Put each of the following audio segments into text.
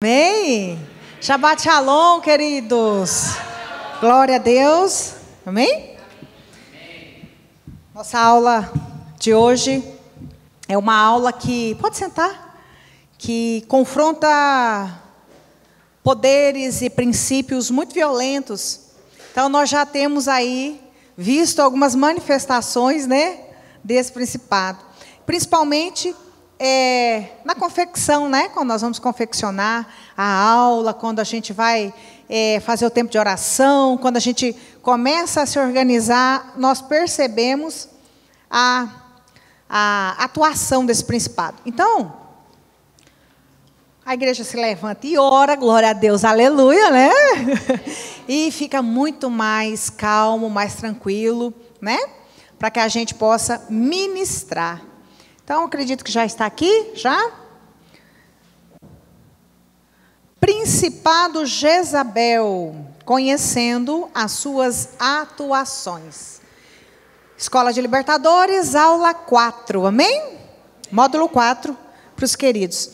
Amém? Shabbat Shalom, queridos. Glória a Deus. Amém? Nossa aula de hoje é uma aula que, pode sentar, que confronta poderes e princípios muito violentos. Então nós já temos aí visto algumas manifestações, né, desse principado. Principalmente na confecção, né? Quando nós vamos confeccionar a aula, quando a gente vai fazer o tempo de oração, quando a gente começa a se organizar, nós percebemos a atuação desse principado. Então, a igreja se levanta e ora, glória a Deus, aleluia, né? E fica muito mais calmo, mais tranquilo, né? Para que a gente possa ministrar. Então, acredito que já está aqui, já? Principado Jezabel, conhecendo as suas atuações. Escola de Libertadores, aula 4, amém? Módulo 4, para os queridos.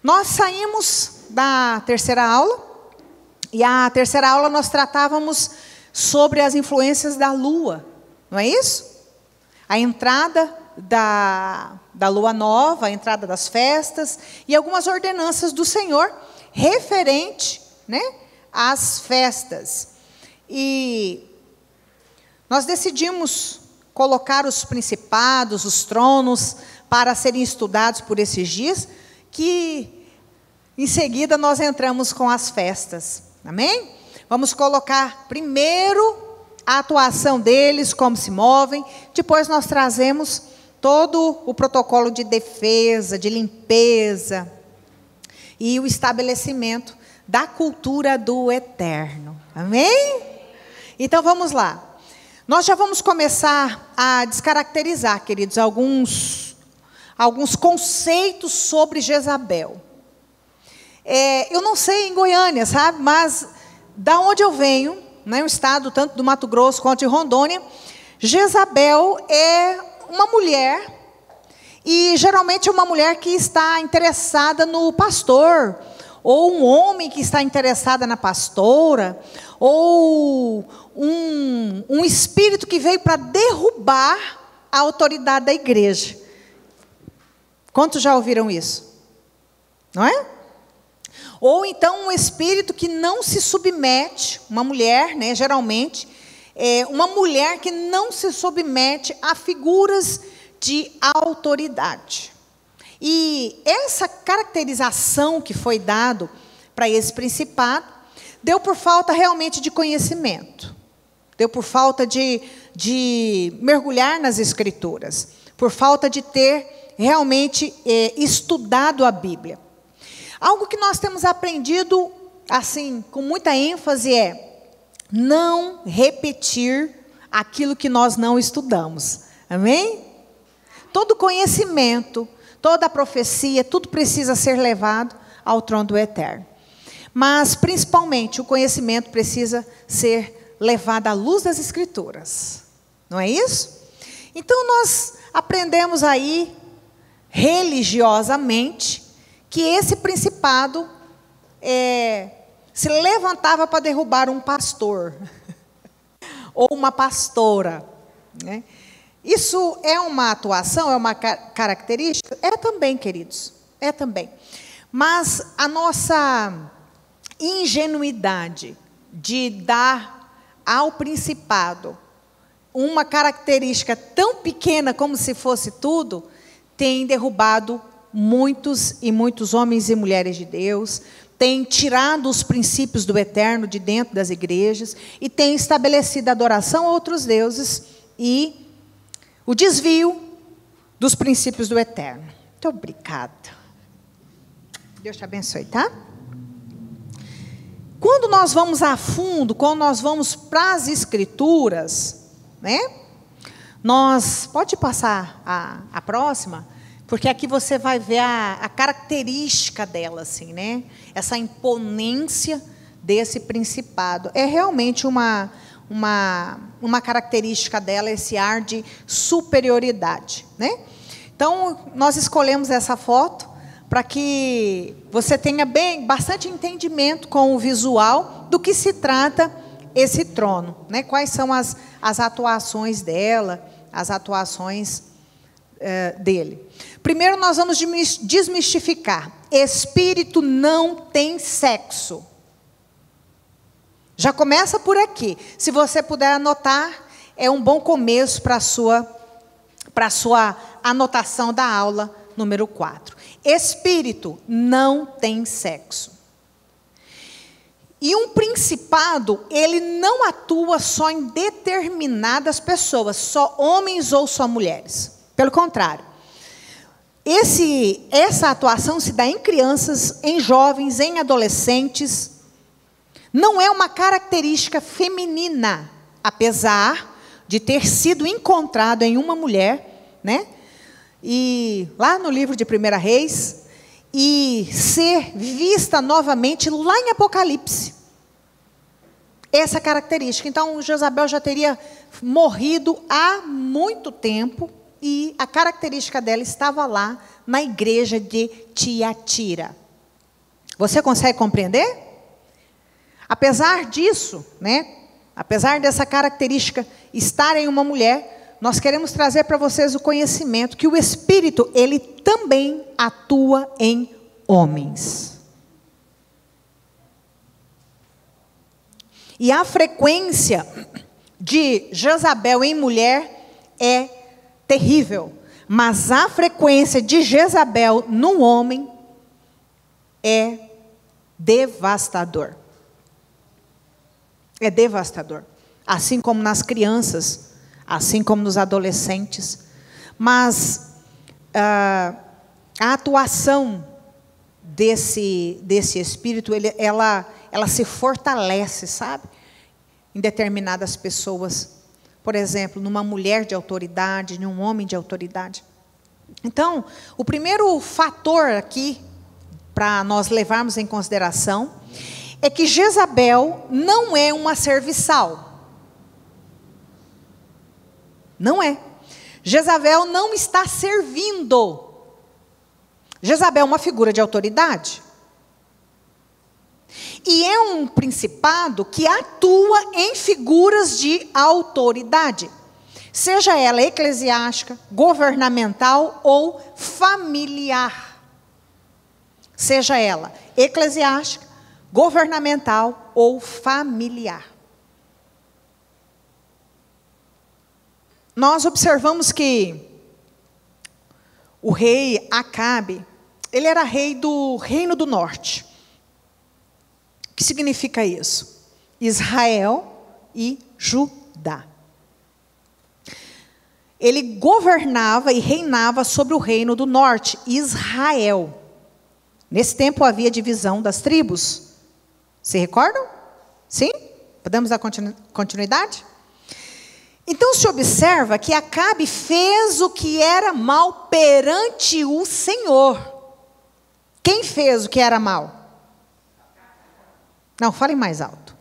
Nós saímos da terceira aula, e a terceira aula nós tratávamos sobre as influências da lua, não é isso? A entrada da lua nova, a entrada das festas e algumas ordenanças do Senhor referente, né, às festas. E nós decidimos colocar os principados, os tronos, para serem estudados por esses dias, que em seguida nós entramos com as festas. Amém? Vamos colocar primeiro a atuação deles, como se movem, depois nós trazemos todo o protocolo de defesa, de limpeza e o estabelecimento da cultura do eterno. Amém? Então vamos lá. Nós já vamos começar a descaracterizar, queridos, alguns conceitos sobre Jezabel. Eu não sei em Goiânia, sabe? Mas da onde eu venho, né, um estado tanto do Mato Grosso quanto de Rondônia, Jezabel é uma mulher, e geralmente é uma mulher que está interessada no pastor, ou um homem que está interessado na pastora, ou um espírito que veio para derrubar a autoridade da igreja. Quantos já ouviram isso? Não é? Ou então um espírito que não se submete, uma mulher, né, geralmente, uma mulher que não se submete a figuras de autoridade. E essa caracterização que foi dado para esse principado, deu por falta realmente de conhecimento. Deu por falta de mergulhar nas Escrituras. Por falta de ter realmente estudado a Bíblia. Algo que nós temos aprendido, assim, com muita ênfase não repetir aquilo que nós não estudamos. Amém? Todo conhecimento, toda profecia, tudo precisa ser levado ao trono do eterno. Mas, principalmente, o conhecimento precisa ser levado à luz das Escrituras. Não é isso? Então, nós aprendemos aí, religiosamente, que esse principado se levantava para derrubar um pastor ou uma pastora, né? Isso é uma atuação, é uma característica? É também, queridos, é também. Mas a nossa ingenuidade de dar ao principado uma característica tão pequena como se fosse tudo, tem derrubado muitos e muitos homens e mulheres de Deus, tem tirado os princípios do eterno de dentro das igrejas e tem estabelecido adoração a outros deuses e o desvio dos princípios do eterno. Muito obrigada. Deus te abençoe, tá? Quando nós vamos a fundo, quando nós vamos para as Escrituras, né? Pode passar a próxima, porque aqui você vai ver a característica dela, assim, né? Essa imponência desse principado. É realmente uma característica dela, esse ar de superioridade, né? Então, nós escolhemos essa foto para que você tenha bastante entendimento com o visual do que se trata esse trono, né? Quais são as atuações dela, as atuações dele. Primeiro nós vamos desmistificar. Espírito não tem sexo. Já começa por aqui. Se você puder anotar, é um bom começo para a sua anotação da aula número 4. Espírito não tem sexo. E um principado, ele não atua só em determinadas pessoas, só homens ou só mulheres. Pelo contrário, essa atuação se dá em crianças, em jovens, em adolescentes. Não é uma característica feminina, apesar de ter sido encontrado em uma mulher, né? E lá no livro de 1 Reis, e ser vista novamente lá em Apocalipse. Essa característica. Então, Jezabel já teria morrido há muito tempo, e a característica dela estava lá na igreja de Tiatira. Você consegue compreender? Apesar disso, né? Apesar dessa característica estar em uma mulher, nós queremos trazer para vocês o conhecimento que o Espírito, ele também atua em homens. E a frequência de Jezabel em mulher é terrível, mas a frequência de Jezabel no homem é devastador. É devastador. Assim como nas crianças, assim como nos adolescentes. Mas a atuação desse espírito, ela se fortalece, sabe? Em determinadas pessoas. Por exemplo, numa mulher de autoridade, num homem de autoridade. Então, o primeiro fator aqui, para nós levarmos em consideração, é que Jezabel não é uma serviçal. Não é. Jezabel não está servindo. Jezabel é uma figura de autoridade. E é um principado que atua em figuras de autoridade. Seja ela eclesiástica, governamental ou familiar. Seja ela eclesiástica, governamental ou familiar. Nós observamos que o rei Acabe, ele era rei do Reino do Norte. O que significa isso? Israel e Judá. Ele governava e reinava sobre o Reino do Norte, Israel. Nesse tempo havia divisão das tribos. Se recordam? Sim? Podemos dar continuidade? Então se observa que Acabe fez o que era mal perante o Senhor. Quem fez o que era mal? Não, falem mais alto.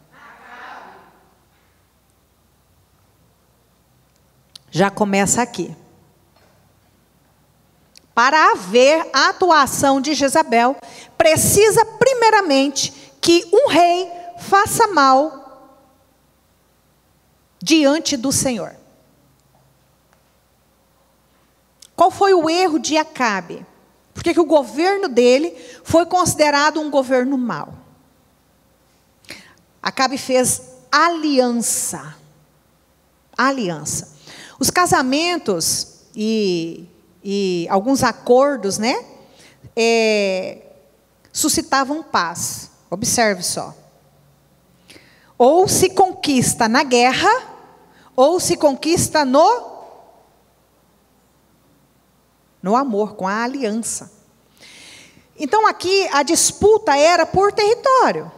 Já começa aqui. Para haver a atuação de Jezabel, precisa primeiramente que um rei faça mal diante do Senhor. Qual foi o erro de Acabe? Por que o governo dele foi considerado um governo mau? Acabe fez aliança. Aliança. Os casamentos e alguns acordos, né? Suscitavam paz. Observe só. Ou se conquista na guerra, ou se conquista no amor, com a aliança. Então aqui a disputa era por território.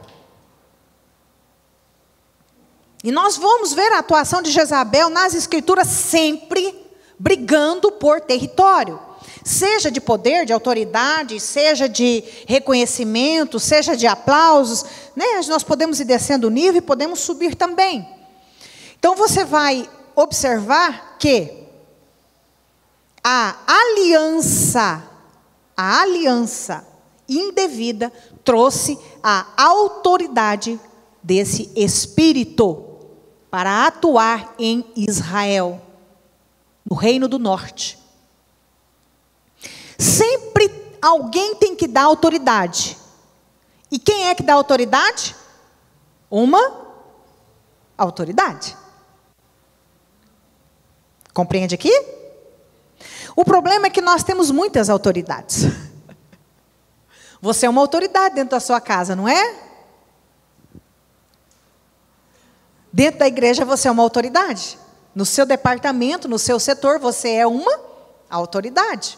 E nós vamos ver a atuação de Jezabel nas escrituras sempre brigando por território. Seja de poder, de autoridade, seja de reconhecimento, seja de aplausos, né? Nós podemos ir descendo o nível e podemos subir também. Então você vai observar que a aliança A aliança indevida trouxe a autoridade desse espírito para atuar em Israel, no Reino do Norte. Sempre alguém tem que dar autoridade. E quem é que dá autoridade? Uma autoridade. Compreende aqui? O problema é que nós temos muitas autoridades. Você é uma autoridade dentro da sua casa, não é? Dentro da igreja você é uma autoridade. No seu departamento, no seu setor, você é uma autoridade.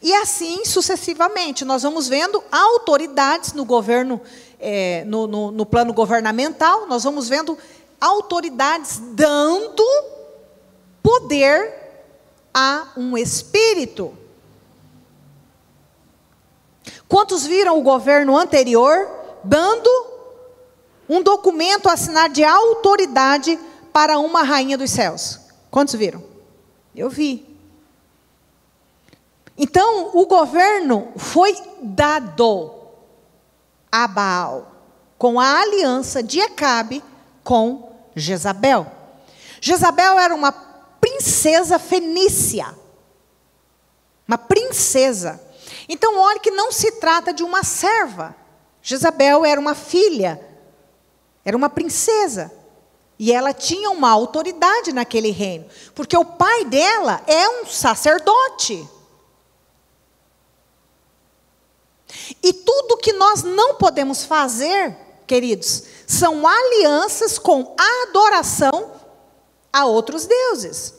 E assim sucessivamente, nós vamos vendo autoridades no governo, no plano governamental, nós vamos vendo autoridades dando poder a um espírito. Quantos viram o governo anterior dando um documento assinado de autoridade para uma rainha dos céus? Quantos viram? Eu vi. Então, o governo foi dado a Baal, com a aliança de Acabe com Jezabel. Jezabel era uma princesa fenícia. Uma princesa. Então, olhe que não se trata de uma serva. Jezabel era uma filha, era uma princesa. E ela tinha uma autoridade naquele reino, porque o pai dela é um sacerdote. E tudo que nós não podemos fazer, queridos, são alianças com adoração a outros deuses.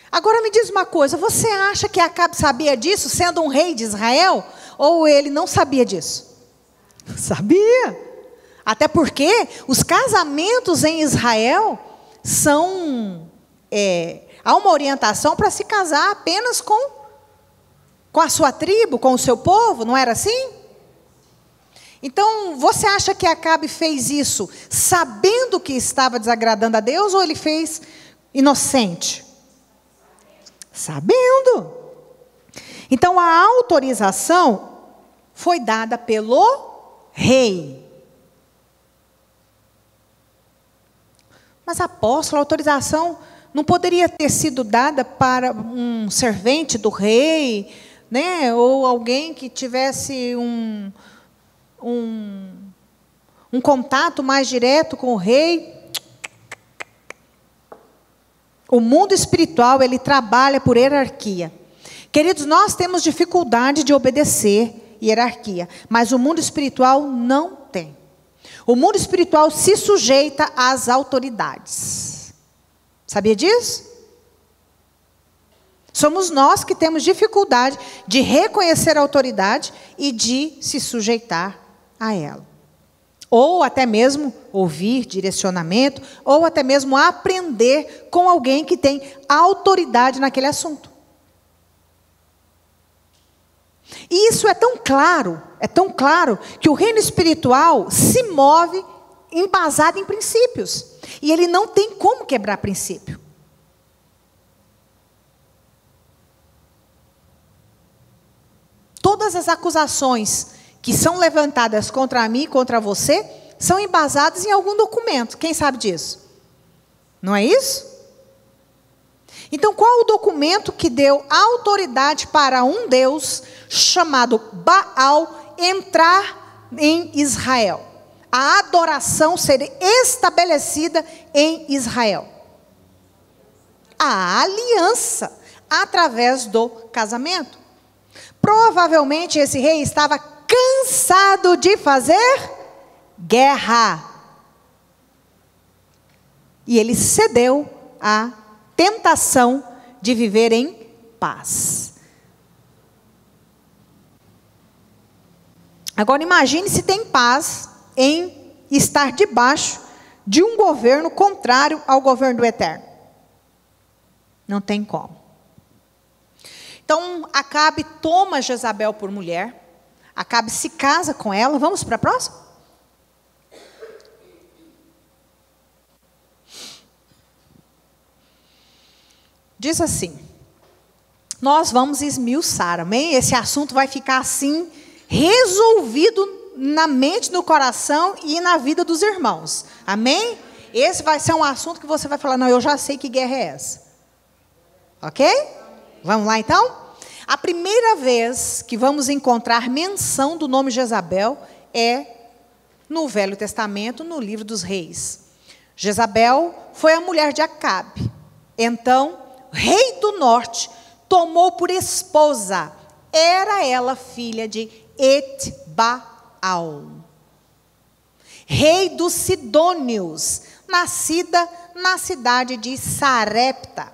Agora me diz uma coisa, você acha que Acabe sabia disso, sendo um rei de Israel? Ou ele não sabia disso? Sabia. Até porque os casamentos em Israel são... há uma orientação para se casar apenas com a sua tribo, com o seu povo, não era assim? Então, você acha que Acabe fez isso sabendo que estava desagradando a Deus, ou ele fez inocente? Sabendo. Então, a autorização foi dada pelo rei. Mas, apóstolo, a autorização não poderia ter sido dada para um servente do rei, né? Ou alguém que tivesse um contato mais direto com o rei. O mundo espiritual, ele trabalha por hierarquia. Queridos, nós temos dificuldade de obedecer hierarquia, mas o mundo espiritual não tem. O mundo espiritual se sujeita às autoridades. Sabia disso? Somos nós que temos dificuldade de reconhecer a autoridade e de se sujeitar a ela. Ou até mesmo ouvir direcionamento, ou até mesmo aprender com alguém que tem autoridade naquele assunto. E isso é tão claro que o reino espiritual se move embasado em princípios. E ele não tem como quebrar princípio. Todas as acusações que são levantadas contra mim e contra você são embasadas em algum documento. Quem sabe disso? Não é isso? Então, qual o documento que deu autoridade para um Deus chamado Baal entrar em Israel? A adoração ser estabelecida em Israel. A aliança, através do casamento. Provavelmente esse rei estava cansado de fazer guerra. E ele cedeu à tentação de viver em paz. Agora imagine se tem paz em estar debaixo de um governo contrário ao governo do Eterno. Não tem como. Então, Acabe toma Jezabel por mulher. Acabe se casa com ela. Vamos para a próxima? Diz assim: nós vamos esmiuçar, amém? Esse assunto vai ficar assim, resolvido na mente, no coração e na vida dos irmãos, amém? Esse vai ser um assunto que você vai falar, não, eu já sei que guerra é essa, ok? Vamos lá então? A primeira vez que vamos encontrar menção do nome Jezabel é no Velho Testamento, no livro dos Reis. Jezabel foi a mulher de Acabe. Então, o rei do norte tomou por esposa, era ela filha de Etbaal, rei dos Sidônios, nascida na cidade de Sarepta,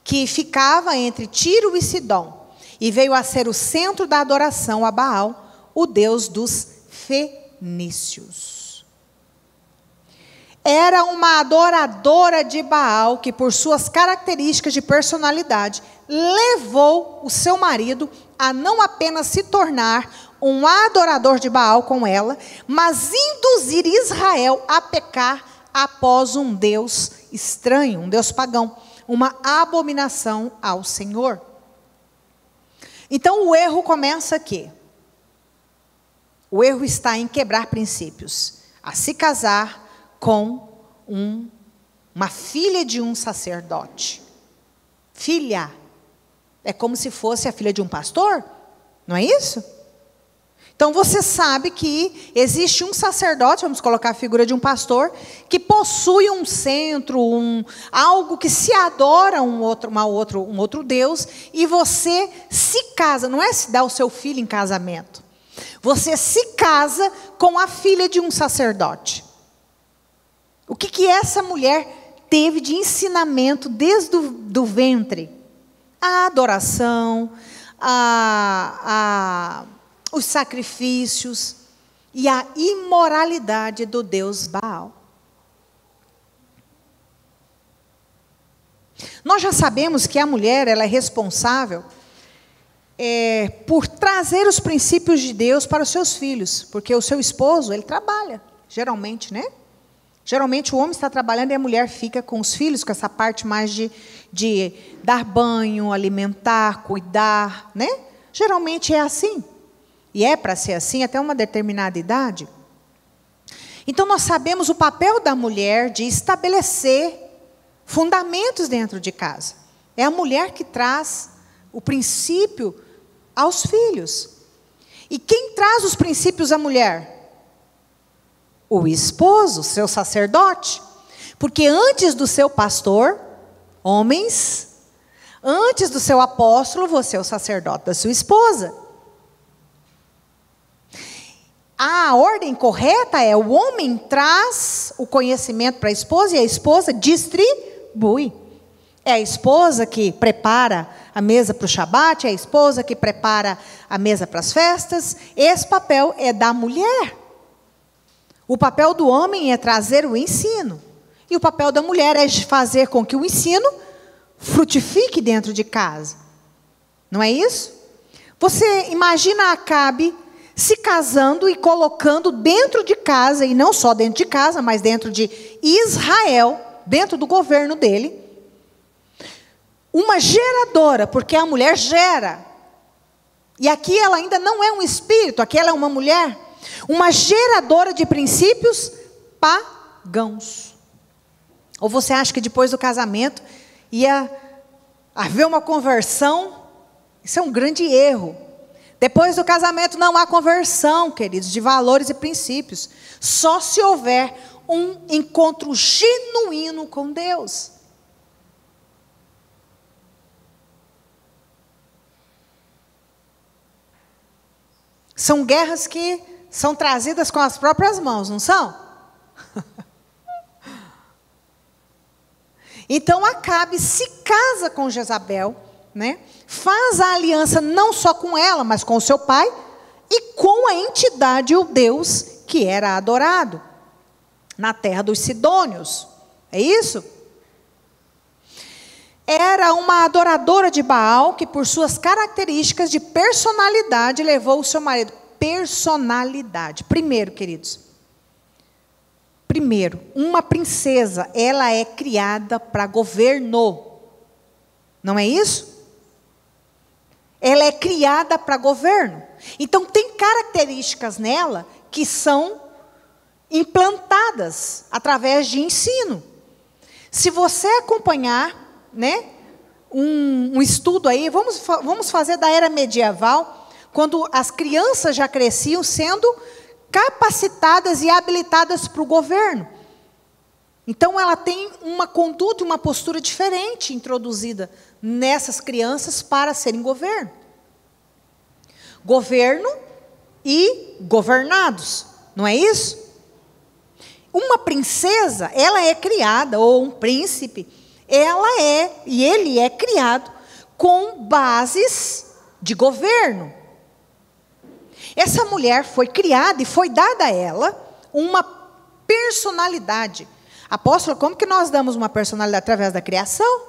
que ficava entre Tiro e Sidom, e veio a ser o centro da adoração a Baal, o deus dos fenícios. Era uma adoradora de Baal que, por suas características de personalidade, levou o seu marido a não apenas se tornar um adorador de Baal com ela, mas induzir Israel a pecar após um Deus estranho, um Deus pagão, uma abominação ao Senhor. Então o erro começa aqui. O erro está em quebrar princípios, a se casar com uma filha de um sacerdote. Filha. É como se fosse a filha de um pastor, não é isso? Então você sabe que existe um sacerdote, vamos colocar a figura de um pastor, que possui um centro, algo que se adora um outro Deus, e você se casa, não é se dá o seu filho em casamento. Você se casa com a filha de um sacerdote. O que essa mulher teve de ensinamento desde do ventre? A adoração, os sacrifícios e a imoralidade do Deus Baal. Nós já sabemos que a mulher ela é responsável por trazer os princípios de Deus para os seus filhos, porque o seu esposo, ele trabalha, geralmente, né? Geralmente o homem está trabalhando e a mulher fica com os filhos, com essa parte mais de dar banho, alimentar, cuidar, né? Geralmente é assim. E é para ser assim até uma determinada idade. Então nós sabemos o papel da mulher de estabelecer fundamentos dentro de casa. É a mulher que traz o princípio aos filhos. E quem traz os princípios à mulher? O esposo, seu sacerdote. Porque antes do seu pastor, homens, antes do seu apóstolo, você é o sacerdote da sua esposa. A ordem correta é: o homem traz o conhecimento para a esposa e a esposa distribui. É a esposa que prepara a mesa para o Shabat, é a esposa que prepara a mesa para as festas. Esse papel é da mulher. O papel do homem é trazer o ensino. E o papel da mulher é fazer com que o ensino frutifique dentro de casa. Não é isso? Você imagina Acabe se casando e colocando dentro de casa, e não só dentro de casa, mas dentro de Israel, dentro do governo dele, uma geradora, porque a mulher gera. E aqui ela ainda não é um espírito, aqui ela é uma mulher, uma geradora de princípios pagãos. Ou você acha que depois do casamento ia haver uma conversão? Isso é um grande erro. Depois do casamento não há conversão, queridos, de valores e princípios. Só se houver um encontro genuíno com Deus. São guerras que são trazidas com as próprias mãos, não são? Então Acabe se casa com Jezabel, né? Faz a aliança não só com ela, mas com o seu pai e com a entidade, o Deus que era adorado na terra dos Sidônios. É isso? Era uma adoradora de Baal que, por suas características de personalidade, levou o seu marido. Personalidade. Primeiro, queridos. Primeiro, uma princesa, ela é criada para governo. Não é isso? ela é criada para governo. Então tem características nela que são implantadas através de ensino. Se você acompanhar, né, um estudo aí, vamos fazer da era medieval, quando as crianças já cresciam sendo capacitadas e habilitadas para o governo. Então ela tem uma conduta e uma postura diferente introduzida nessas crianças para serem governo. Governo e governados, não é isso? Uma princesa, ela é criada, ou um príncipe, ele é criado com bases de governo. Essa mulher foi criada e foi dada a ela uma personalidade. Apóstolo, como que nós damos uma personalidade através da criação?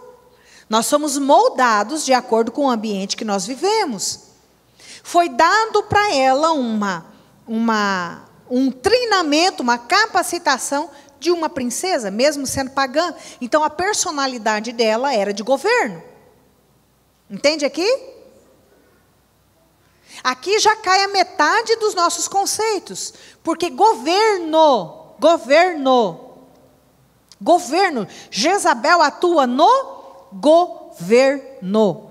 Nós somos moldados de acordo com o ambiente que nós vivemos. Foi dado para ela um treinamento, uma capacitação de uma princesa, mesmo sendo pagã. Então, a personalidade dela era de governo. Entende aqui? Aqui já cai a metade dos nossos conceitos. Porque governo, Jezabel atua no governo.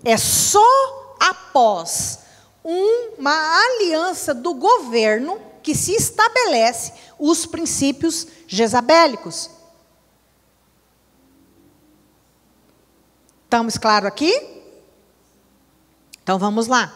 É só após uma aliança do governo que se estabelece os princípios jezabélicos. Estamos claros aqui? Então vamos lá.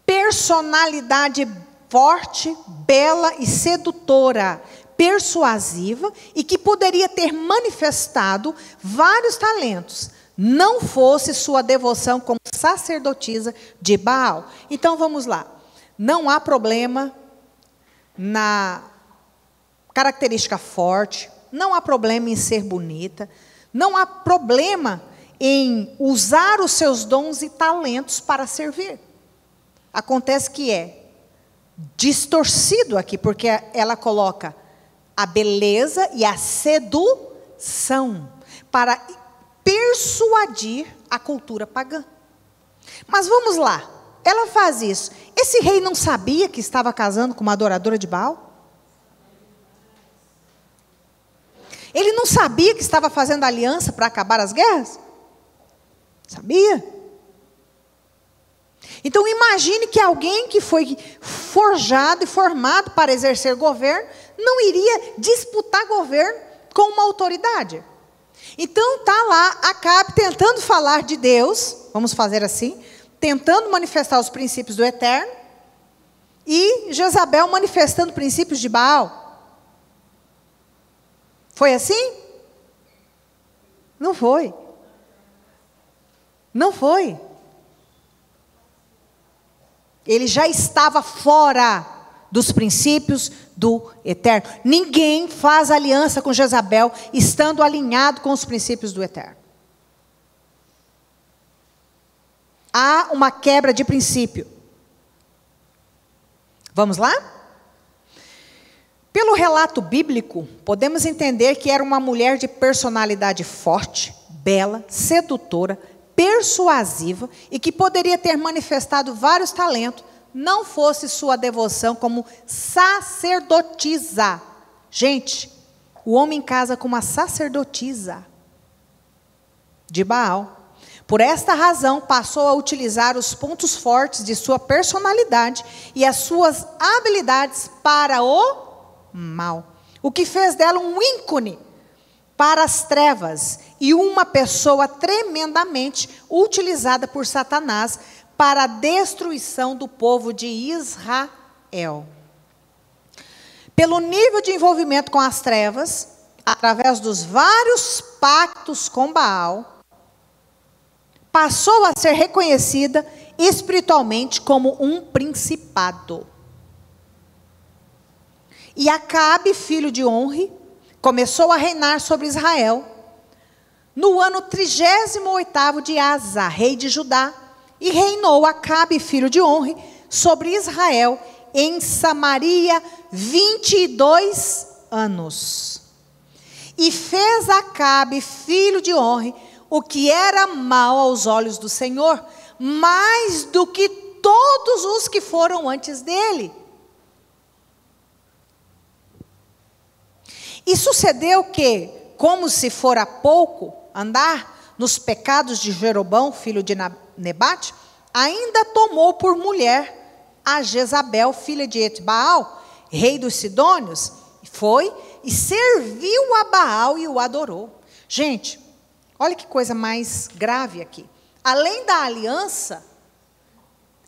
Personalidade forte, bela e sedutora, persuasiva e que poderia ter manifestado vários talentos, não fosse sua devoção como sacerdotisa de Baal. Então vamos lá. Não há problema na característica forte, não há problema em ser bonita, não há problema em usar os seus dons e talentos para servir. Acontece que é distorcido aqui, porque ela coloca a beleza e a sedução para persuadir a cultura pagã. Mas vamos lá, ela faz isso. Esse rei não sabia que estava casando com uma adoradora de Baal? Ele não sabia que estava fazendo aliança para acabar as guerras? Sabia? Então imagine que alguém que foi forjado e formado para exercer governo, não iria disputar governo com uma autoridade. Então está lá Acabe tentando falar de Deus, vamos fazer assim, tentando manifestar os princípios do Eterno, e Jezabel manifestando princípios de Baal. Foi assim? Não foi. Não foi. Ele já estava fora dos princípios do Eterno. Ninguém faz aliança com Jezabel estando alinhado com os princípios do Eterno. Há uma quebra de princípio. Vamos lá? Pelo relato bíblico, podemos entender que era uma mulher de personalidade forte, bela, sedutora, persuasiva e que poderia ter manifestado vários talentos, não fosse sua devoção como sacerdotisa. Gente, o homem casa com uma sacerdotisa de Baal. Por esta razão, passou a utilizar os pontos fortes de sua personalidade e as suas habilidades para o mal. O que fez dela um ícone para as trevas e uma pessoa tremendamente utilizada por Satanás para a destruição do povo de Israel. Pelo nível de envolvimento com as trevas, através dos vários pactos com Baal, passou a ser reconhecida espiritualmente como um principado. E Acabe, filho de Onri, começou a reinar sobre Israel no ano 38º de Asa, rei de Judá, e reinou Acabe, filho de Onri, sobre Israel em Samaria 22 anos. E fez Acabe, filho de Onri, o que era mal aos olhos do Senhor, mais do que todos os que foram antes dele. E sucedeu que, como se fora pouco andar nos pecados de Jeroboão, filho de Nebate, ainda tomou por mulher a Jezabel, filha de Etbaal, rei dos Sidônios, foi e serviu a Baal e o adorou. Gente, olha que coisa mais grave aqui. Além da aliança,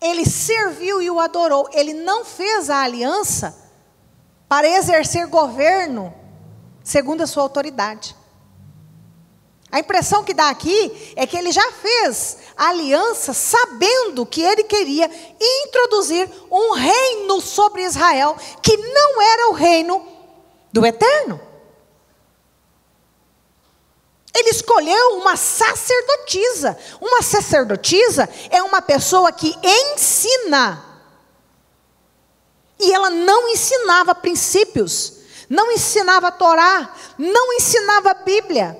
ele serviu e o adorou. Ele não fez a aliança para exercer governo segundo a sua autoridade. A impressão que dá aqui é que ele já fez a aliança sabendo que ele queria introduzir um reino sobre Israel, que não era o reino do Eterno. Ele escolheu uma sacerdotisa. Uma sacerdotisa é uma pessoa que ensina. E ela não ensinava princípios, não ensinava a Torá, não ensinava a Bíblia.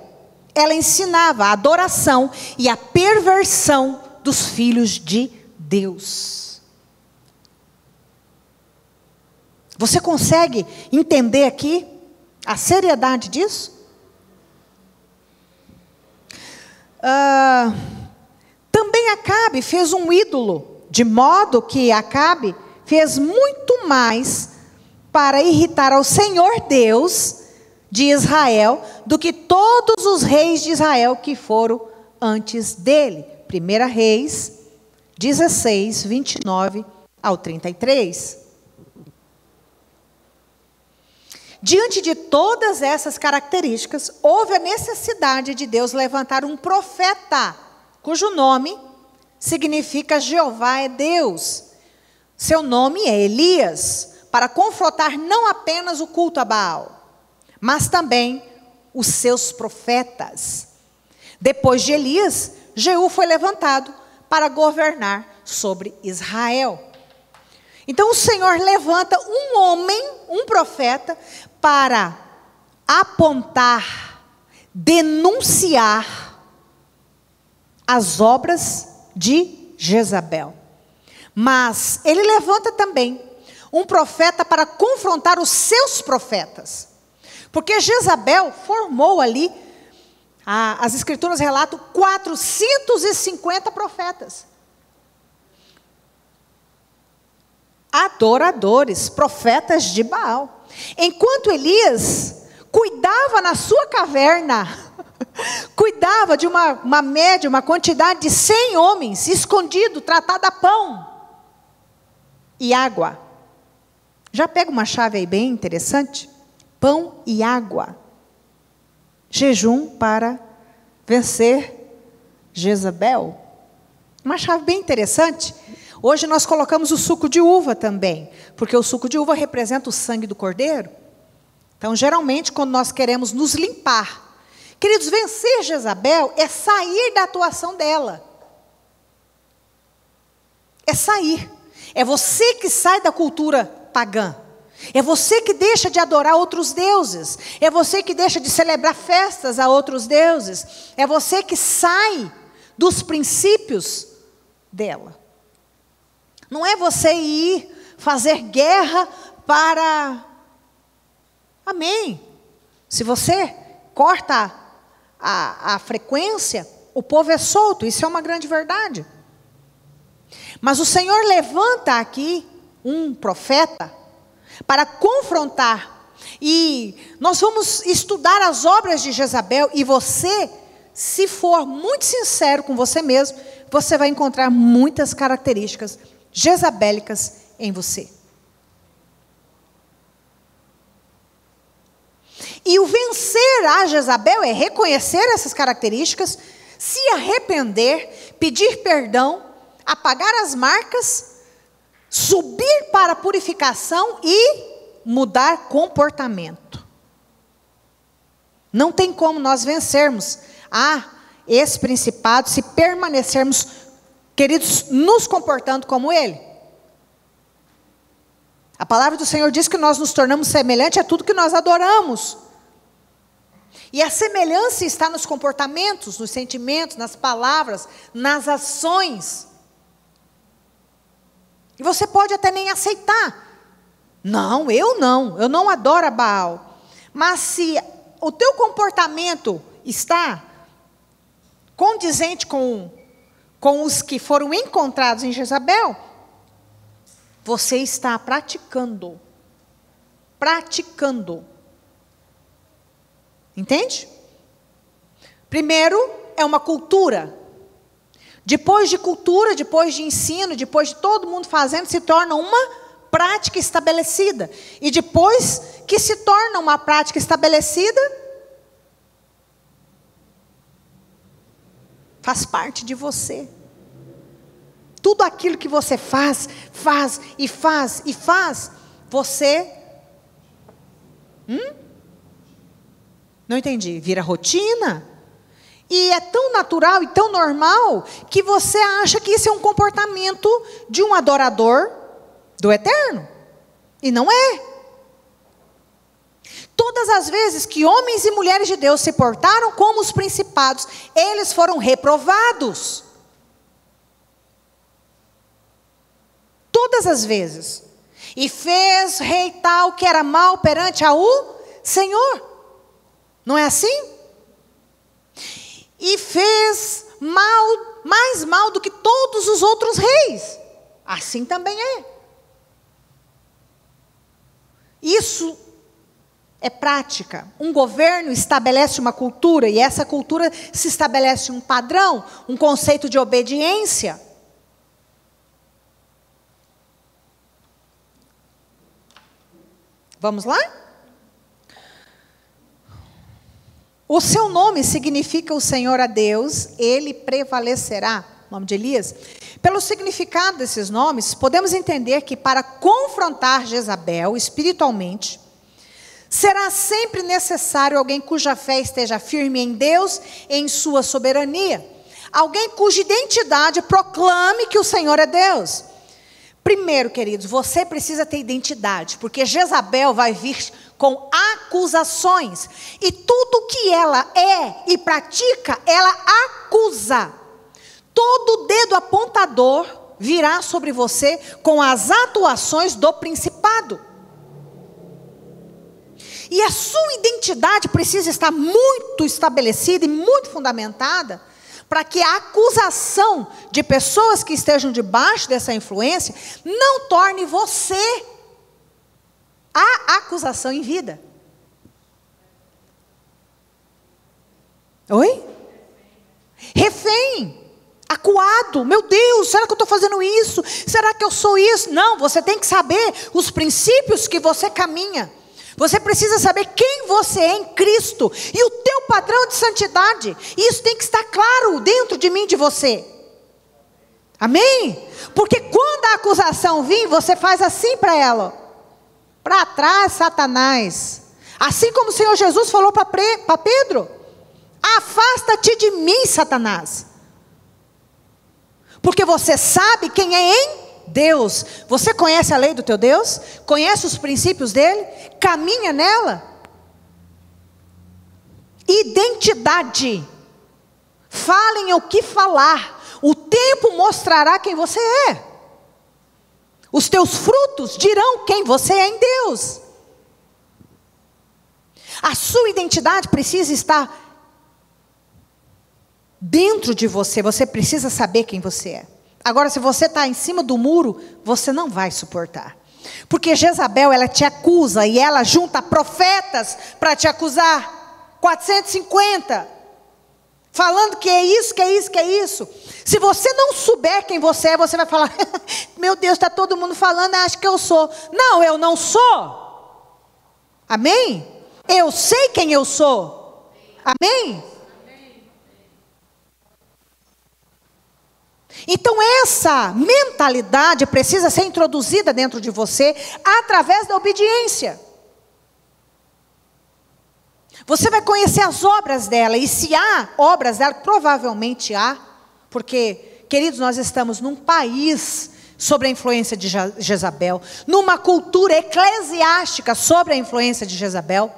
Ela ensinava a adoração e a perversão dos filhos de Deus. Você consegue entender aqui a seriedade disso? Também Acabe fez um ídolo, de modo que Acabe fez muito mais para irritar ao Senhor Deus de Israel do que todos os reis de Israel que foram antes dele. 1 Reis 16, 29 ao 33. Diante de todas essas características, houve a necessidade de Deus levantar um profeta, cujo nome significa Jeová é Deus. Seu nome é Elias, para confrontar não apenas o culto a Baal, mas também os seus profetas. Depois de Elias, Jeú foi levantado para governar sobre Israel. Então o Senhor levanta um homem, um profeta, para apontar, denunciar as obras de Jezabel. Mas ele levanta também um profeta para confrontar os seus profetas. Porque Jezabel formou ali, as escrituras relatam, 450 profetas. Adoradores, profetas de Baal. Enquanto Elias cuidava na sua caverna, cuidava de uma média, uma quantidade de 100 homens, escondido, tratado a pão e água. Já pega uma chave aí bem interessante? Pão e água. Jejum para vencer Jezabel. Uma chave bem interessante. Hoje nós colocamos o suco de uva também, porque o suco de uva representa o sangue do cordeiro. Então, geralmente, quando nós queremos nos limpar, queridos, vencer Jezabel é sair da atuação dela. É sair. É você que sai da cultura pagã. É você que deixa de adorar outros deuses. É você que deixa de celebrar festas a outros deuses. É você que sai dos princípios dela. Não é você ir fazer guerra para... Amém. Se você corta a frequência, o povo é solto. Isso é uma grande verdade. Mas o Senhor levanta aqui um profeta para confrontar. E nós vamos estudar as obras de Jezabel. E você, se for muito sincero com você mesmo, você vai encontrar muitas características jezabélicas em você. E o vencer a Jezabel é reconhecer essas características, se arrepender, pedir perdão, apagar as marcas, subir para a purificação e mudar comportamento. Não tem como nós vencermos esse principado se permanecermos, queridos, nos comportando como ele. A palavra do Senhor diz que nós nos tornamos semelhantes a tudo que nós adoramos. E a semelhança está nos comportamentos, nos sentimentos, nas palavras, nas ações. E você pode até nem aceitar. Não, eu não adoro a Baal. Mas se o teu comportamento está condizente com os que foram encontrados em Jezabel, você está praticando. Entende? Primeiro é uma cultura. Depois de cultura, depois de ensino, depois de todo mundo fazendo, se torna uma prática estabelecida. E depois que se torna uma prática estabelecida, faz parte de você. Tudo aquilo que você faz, você... Não entendi. Vira rotina. E é tão natural e tão normal que você acha que isso é um comportamento de um adorador do eterno. E não é. Todas as vezes que homens e mulheres de Deus se portaram como os principados, eles foram reprovados. Todas as vezes. E fez rei tal que era mal perante ao Senhor. Não é assim? E fez mal, mais mal do que todos os outros reis. Assim também é. Isso é prática. Um governo estabelece uma cultura, e essa cultura se estabelece um padrão, um conceito de obediência. Vamos lá? O seu nome significa o Senhor a Deus, ele prevalecerá. O nome de Elias. Pelo significado desses nomes, podemos entender que para confrontar Jezabel espiritualmente, será sempre necessário alguém cuja fé esteja firme em Deus e em sua soberania. Alguém cuja identidade proclame que o Senhor é Deus. Primeiro, queridos, você precisa ter identidade, porque Jezabel vai vir com acusações. E tudo que ela é e pratica, ela acusa. Todo dedo apontador virá sobre você com as atuações do principado. E a sua identidade precisa estar muito estabelecida e muito fundamentada, para que a acusação de pessoas que estejam debaixo dessa influência não torne você a acusação em vida. Oi? Refém. Acuado. Meu Deus, será que eu estou fazendo isso? Será que eu sou isso? Não, você tem que saber os princípios que você caminha. Você precisa saber quem você é em Cristo e o teu padrão de santidade. Isso tem que estar claro dentro de mim, de você. Amém? Porque quando a acusação vir, você faz assim para ela. Para trás, Satanás. Assim como o Senhor Jesus falou para Pedro. Afasta-te de mim, Satanás. Porque você sabe quem é em Deus. Você conhece a lei do teu Deus? Conhece os princípios dele? Caminha nela? Identidade. Falem o que falar. O tempo mostrará quem você é. Os teus frutos dirão quem você é em Deus. A sua identidade precisa estar dentro de você. Você precisa saber quem você é. Agora, se você está em cima do muro, você não vai suportar. Porque Jezabel, ela te acusa e ela junta profetas para te acusar. 450. Falando que é isso, que é isso, que é isso. Se você não souber quem você é, você vai falar, meu Deus, está todo mundo falando, acho que eu sou. Não, eu não sou. Amém? Eu sei quem eu sou. Amém? Então essa mentalidade precisa ser introduzida dentro de você através da obediência. Você vai conhecer as obras dela, e se há obras dela, provavelmente há, porque, queridos, nós estamos num país sobre a influência de Jezabel, numa cultura eclesiástica sobre a influência de Jezabel.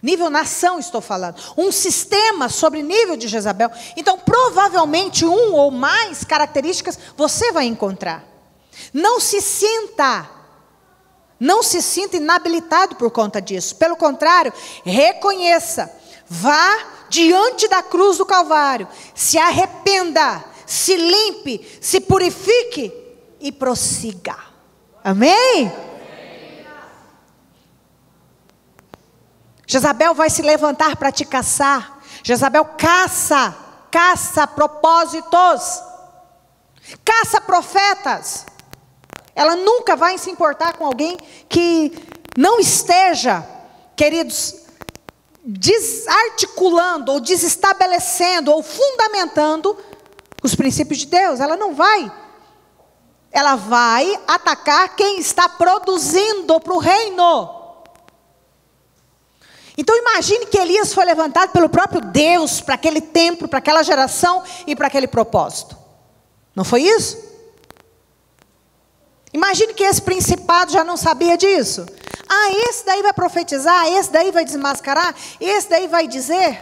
Nível nação estou falando. Um sistema sobre nível de Jezabel. Então, provavelmente, um ou mais características você vai encontrar. Não se sinta inabilitado por conta disso. Pelo contrário, reconheça. Vá diante da cruz do Calvário. Se arrependa. Se limpe. Se purifique. E prossiga. Amém? Jezabel vai se levantar para te caçar. Jezabel caça propósitos, caça profetas. Ela nunca vai se importar com alguém que não esteja, queridos, desarticulando, ou desestabelecendo, ou fundamentando os princípios de Deus. Ela não vai. Ela vai atacar quem está produzindo para o reino. Então imagine que Elias foi levantado pelo próprio Deus para aquele tempo, para aquela geração e para aquele propósito. Não foi isso? Imagine que esse principado já não sabia disso. Ah, esse daí vai profetizar, esse daí vai desmascarar, esse daí vai dizer.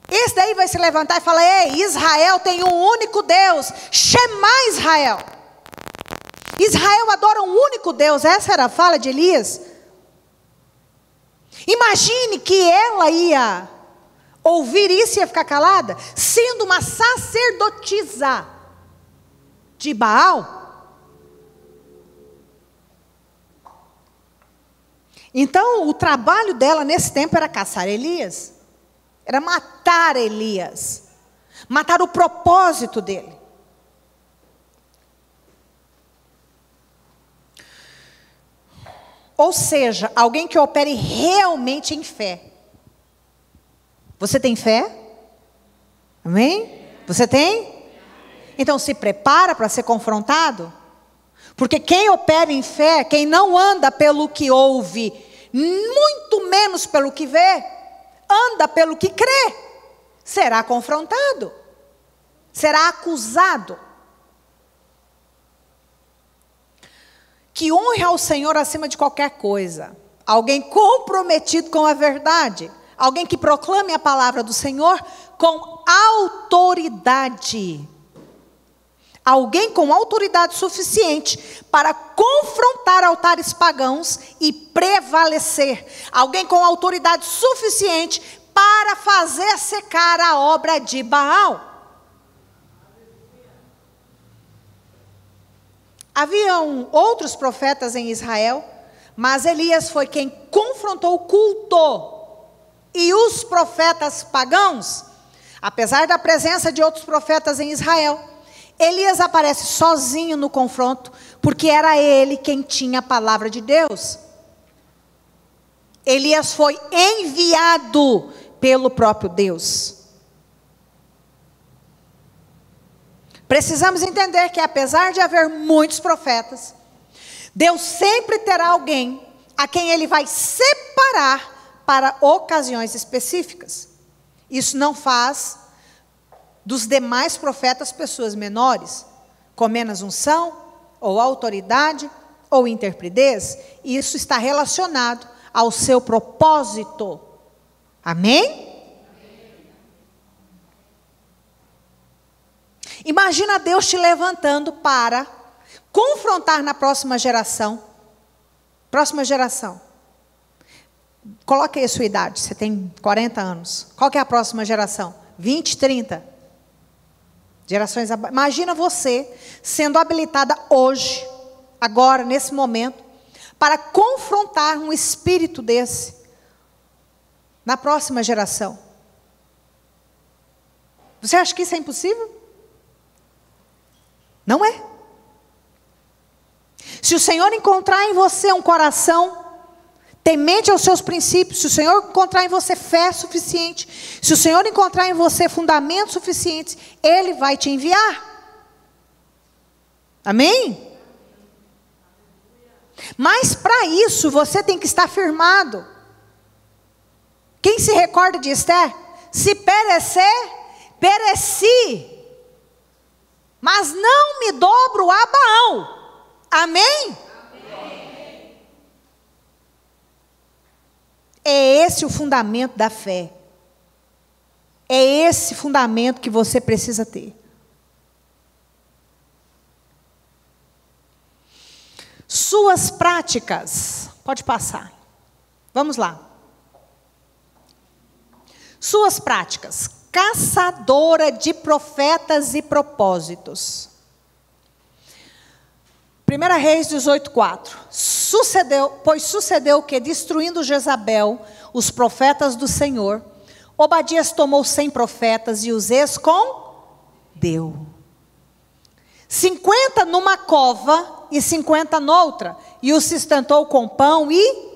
Esse daí vai se levantar e falar: ei, Israel tem um único Deus, Shema Israel. Israel adora um único Deus. Essa era a fala de Elias. Imagine que ela ia ouvir isso e ia ficar calada, sendo uma sacerdotisa de Baal. Então, o trabalho dela nesse tempo era caçar Elias, era matar Elias, matar o propósito dele. Ou seja, alguém que opere realmente em fé. Você tem fé? Amém? Você tem? Então se prepara para ser confrontado. Porque quem opera em fé, quem não anda pelo que ouve, muito menos pelo que vê, anda pelo que crê, será confrontado, será acusado. Que honre ao Senhor acima de qualquer coisa. Alguém comprometido com a verdade. Alguém que proclame a palavra do Senhor com autoridade. Alguém com autoridade suficiente para confrontar altares pagãos e prevalecer. Alguém com autoridade suficiente para fazer secar a obra de Baal. Haviam outros profetas em Israel, mas Elias foi quem confrontou o culto. E os profetas pagãos, apesar da presença de outros profetas em Israel, Elias aparece sozinho no confronto, porque era ele quem tinha a palavra de Deus. Elias foi enviado pelo próprio Deus. Precisamos entender que apesar de haver muitos profetas, Deus sempre terá alguém a quem Ele vai separar para ocasiões específicas. Isso não faz dos demais profetas pessoas menores, com menos unção, ou autoridade, ou interpretez. Isso está relacionado ao seu propósito. Amém? Imagina Deus te levantando para confrontar na próxima geração. Próxima geração. Coloque aí a sua idade. Você tem 40 anos. Qual que é a próxima geração? 20, 30? Gerações abaixo. Imagina você sendo habilitada hoje, agora, nesse momento, para confrontar um espírito desse na próxima geração. Você acha que isso é impossível? Não é. Se o Senhor encontrar em você um coração temente aos seus princípios, se o Senhor encontrar em você fé suficiente, se o Senhor encontrar em você fundamentos suficientes, Ele vai te enviar. Amém? Mas para isso você tem que estar firmado. Quem se recorda de Esther? Se perecer, pereci. Mas não me dobro a Baal. Amém? Amém? É esse o fundamento da fé. É esse fundamento que você precisa ter. Suas práticas. Pode passar. Vamos lá. Suas práticas. Caçadora de profetas e propósitos. 1 Reis 18:4. Pois sucedeu que, destruindo Jezabel, os profetas do Senhor, Obadias tomou 100 profetas e os escondeu. 50 numa cova e 50 noutra, e os sustentou com pão e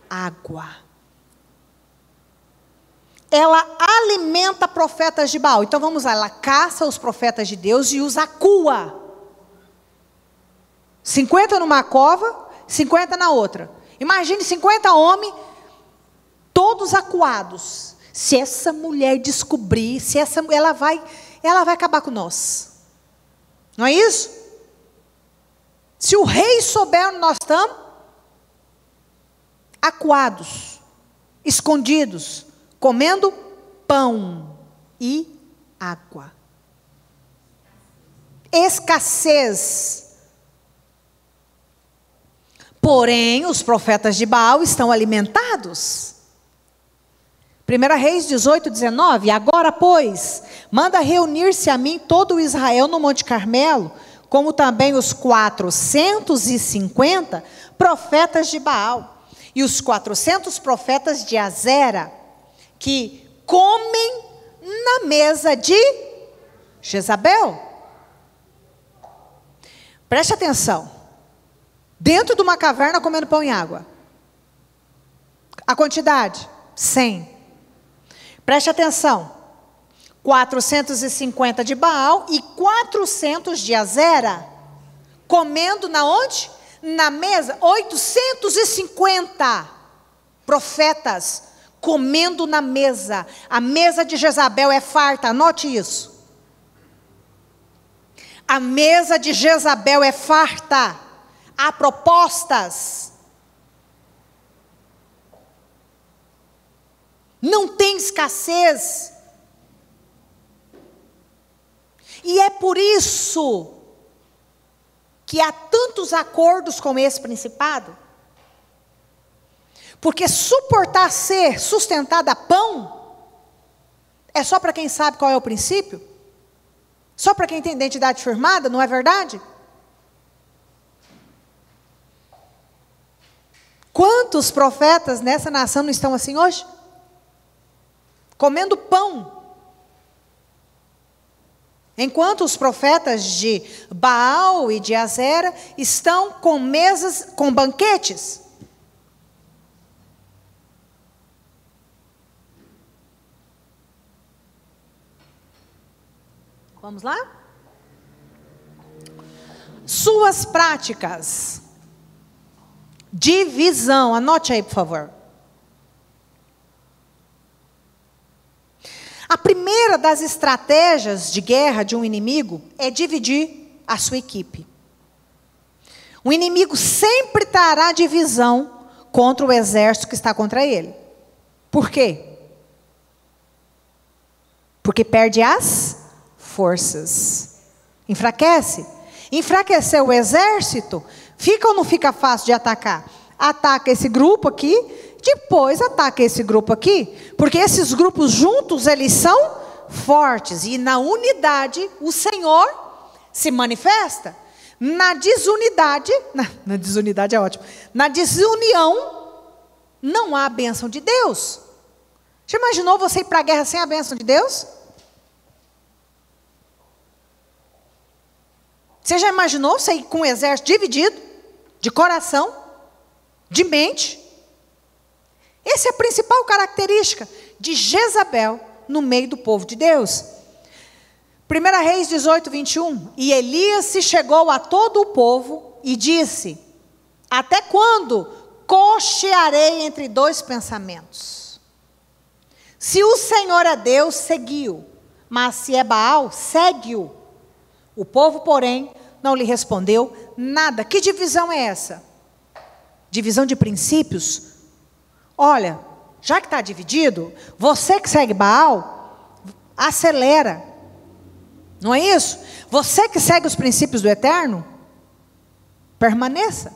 água. Ela alimenta profetas de Baal. Então vamos lá, ela caça os profetas de Deus e os acua. 50 numa cova, 50 na outra. Imagine 50 homens, todos acuados. Se essa mulher descobrir, ela vai acabar com nós. Não é isso? Se o rei souber onde nós estamos, acuados, escondidos, comendo pão e água. Escassez. Porém, os profetas de Baal estão alimentados. 1 Reis 18:19. Agora, pois, manda reunir-se a mim todo o Israel no Monte Carmelo, como também os 450 profetas de Baal, e os 400 profetas de Azera, que comem na mesa de Jezabel. Preste atenção. Dentro de uma caverna comendo pão e água. A quantidade? 100. Preste atenção. 450 de Baal e 400 de Azera. Comendo na onde? Na mesa. 850 profetas comendo na mesa. A mesa de Jezabel é farta, anote isso. A mesa de Jezabel é farta. Há propostas. Não tem escassez. E é por isso que há tantos acordos com esse principado. Porque suportar ser sustentado a pão é só para quem sabe qual é o princípio? Só para quem tem identidade firmada, não é verdade? Quantos profetas nessa nação não estão assim hoje? Comendo pão. Enquanto os profetas de Baal e de Azera estão com mesas, com banquetes. Vamos lá? Suas práticas. Divisão, anote aí, por favor. A primeira das estratégias de guerra de um inimigo é dividir a sua equipe. O inimigo sempre trará divisão contra o exército que está contra ele. Por quê? Porque perde as forças. Enfraquece. Enfraquecer o exército, fica ou não fica fácil de atacar? Ataca esse grupo aqui, depois ataca esse grupo aqui, porque esses grupos juntos, eles são fortes, e na unidade o Senhor se manifesta. Na desunidade, na desunidade é ótimo, na desunião, não há a bênção de Deus. Já imaginou você ir para a guerra sem a bênção de Deus? Você já imaginou você ir com um exército dividido, de coração, de mente? Essa é a principal característica de Jezabel no meio do povo de Deus. 1 Reis 18:21. E Elias se chegou a todo o povo e disse: até quando cochearei entre dois pensamentos? Se o Senhor é Deus, seguiu, mas se é Baal, segue-o. O povo, porém, não lhe respondeu nada. Que divisão é essa? Divisão de princípios? Olha, já que está dividido, você que segue Baal, acelera. Não é isso? Você que segue os princípios do Eterno, permaneça.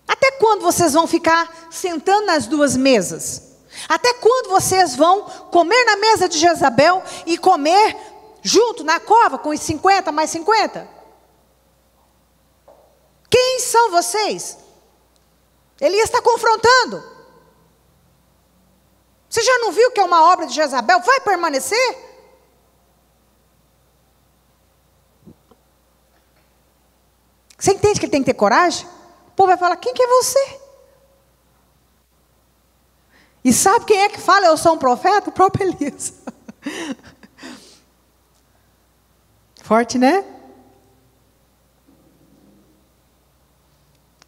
Até quando vocês vão ficar sentando nas duas mesas? Até quando vocês vão comer na mesa de Jezabel e comer junto na cova com os 50 mais 50? Quem são vocês? Elias está confrontando. Você já não viu que é uma obra de Jezabel? Vai permanecer? Você entende que ele tem que ter coragem? O povo vai falar, quem que é você? E sabe quem é que fala, eu sou um profeta? O próprio Elias. Forte, né?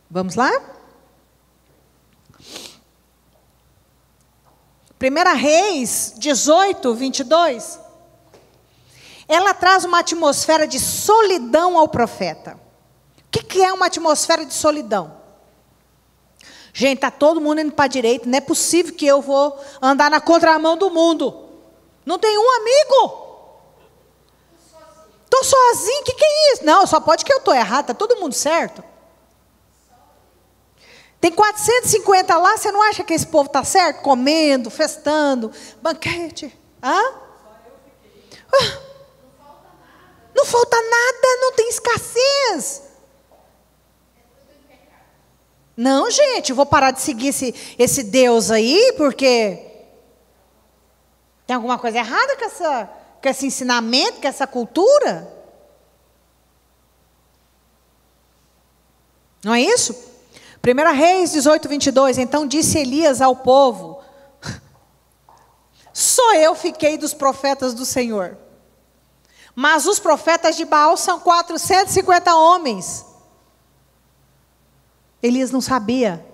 Vamos lá? 1 Reis 18, 22. Ela traz uma atmosfera de solidão ao profeta. O que é uma atmosfera de solidão? Gente, está todo mundo indo para a direita. Não é possível que eu vou andar na contramão do mundo. Não tem um amigo. Estou sozinho. O que é isso? Não, só pode que eu estou errado. Está todo mundo certo. Tem 450 lá. Você não acha que esse povo está certo? Comendo, festando, banquete. Hã? Não falta nada. Não tem escassez. Não, gente, eu vou parar de seguir esse Deus aí, porque tem alguma coisa errada com esse ensinamento, com essa cultura. Não é isso? 1 Reis 18, 22. Então disse Elias ao povo: só eu fiquei dos profetas do Senhor, mas os profetas de Baal são 450 homens. Elias não sabia.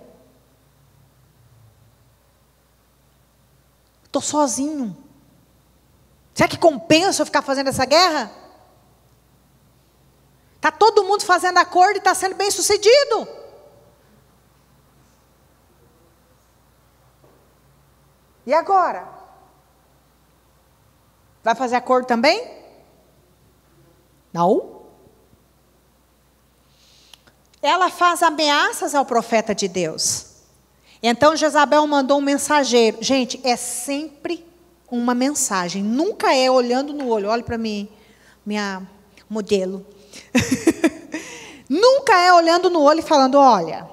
Estou sozinho. Será que compensa eu ficar fazendo essa guerra? Está todo mundo fazendo acordo e está sendo bem sucedido. E agora? Vai fazer acordo também? Não. Ela faz ameaças ao profeta de Deus. Então Jezabel mandou um mensageiro. Gente, é sempre uma mensagem. Nunca é olhando no olho. Olha para mim, minha modelo. Nunca é olhando no olho e falando, olha,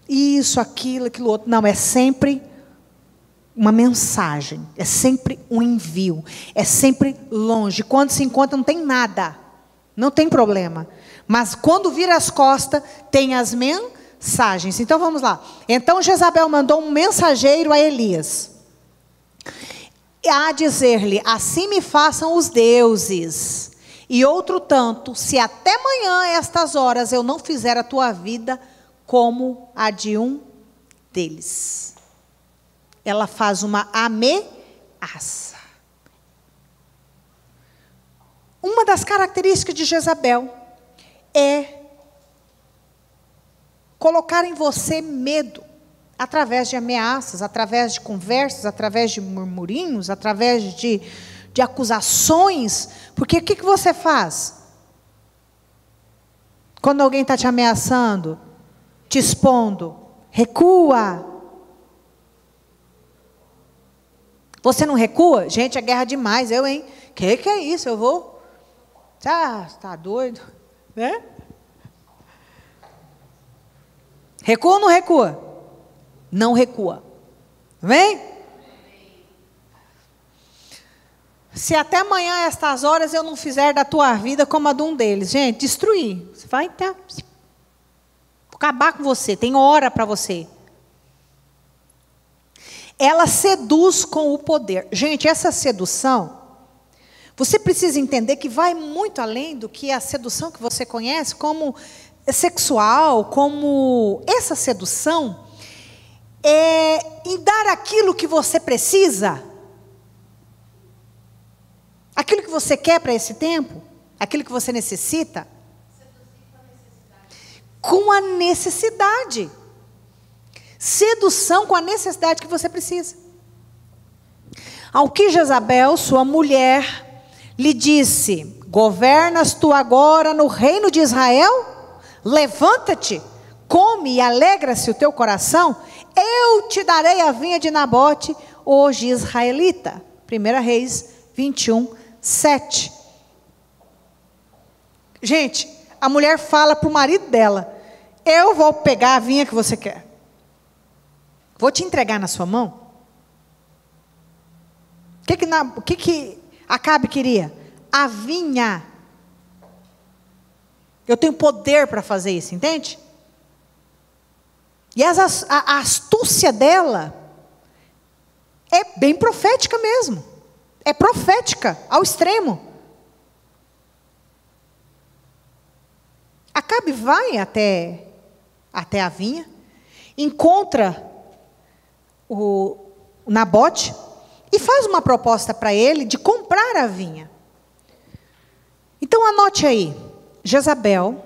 isso, aquilo outro. Não, é sempre uma mensagem. É sempre um envio. É sempre longe. Quando se encontra não tem nada. Não tem problema. Mas quando vira as costas, tem as mensagens. Então vamos lá. Então Jezabel mandou um mensageiro a Elias, a dizer-lhe: assim me façam os deuses, e outro tanto, se até amanhã, estas horas, eu não fizer a tua vida como a de um deles. Ela faz uma ameaça. Uma das características de Jezabel é colocar em você medo, através de ameaças, através de conversas, através de murmurinhos, através de acusações. Porque o que você faz? Quando alguém está te ameaçando, te expondo, recua. Você não recua? Gente, é guerra demais, eu, hein? Que é isso? Eu vou... Tá doido? Né? Recua ou não recua? Não recua. Vem? Se até amanhã, estas horas, eu não fizer da tua vida como a de um deles. Gente, destruir. Você vai acabar com você. Tem hora para você. Ela seduz com o poder. Gente, essa sedução, você precisa entender que vai muito além do que a sedução que você conhece como sexual, como essa sedução é em dar aquilo que você precisa, aquilo que você quer para esse tempo, aquilo que você necessita, com a necessidade. Sedução com a necessidade que você precisa. Ao que Jezabel, sua mulher, lhe disse: governas tu agora no reino de Israel? Levanta-te, come e alegra-se o teu coração. Eu te darei a vinha de Nabote, hoje israelita. 1 Reis 21, 7. Gente, a mulher fala para o marido dela: eu vou pegar a vinha que você quer. Vou te entregar na sua mão. O que Acabe queria? A vinha. Eu tenho poder para fazer isso, entende? E a astúcia dela é bem profética mesmo. É profética ao extremo. Acabe vai até a vinha, encontra o Nabote e faz uma proposta para ele de comprar a vinha. Então anote aí, Jezabel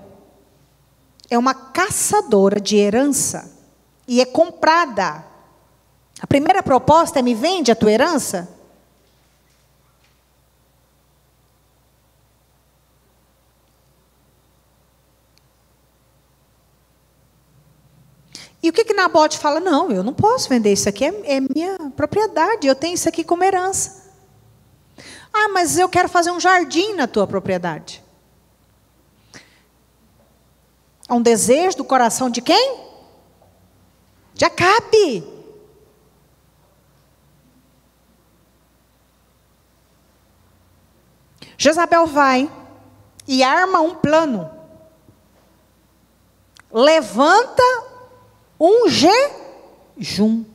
é uma caçadora de herança e é comprada. A primeira proposta é: me vende a tua herança? E o que Nabote fala? Não, eu não posso vender isso aqui, é minha propriedade, eu tenho isso aqui como herança. Ah, mas eu quero fazer um jardim na tua propriedade. É um desejo do coração de quem? De Acabe. Jezabel vai e arma um plano. Levanta um jejum.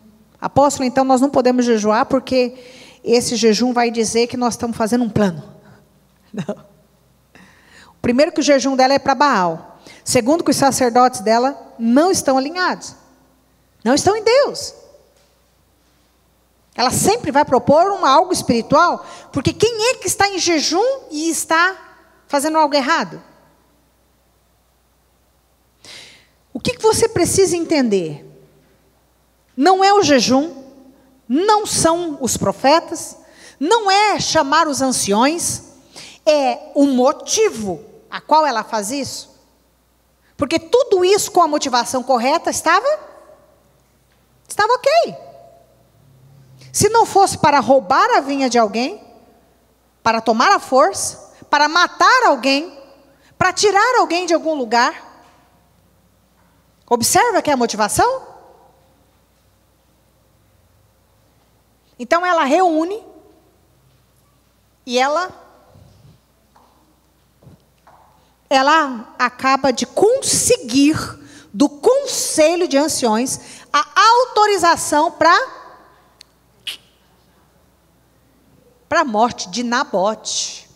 Apóstolo, então nós não podemos jejuar porque esse jejum vai dizer que nós estamos fazendo um plano. Não. Primeiro, que o jejum dela é para Baal. Segundo, que os sacerdotes dela não estão alinhados. Não estão em Deus. Ela sempre vai propor algo espiritual, porque quem é que está em jejum e está fazendo algo errado? O que você precisa entender? Não é o jejum, não são os profetas, não é chamar os anciões, é o motivo a qual ela faz isso. Porque tudo isso com a motivação correta estava ok. Se não fosse para roubar a vinha de alguém, para tomar a força, para matar alguém, para tirar alguém de algum lugar. Observa que é a motivação? Então ela reúne e ela acaba de conseguir do conselho de anciões a autorização para a morte de Nabote.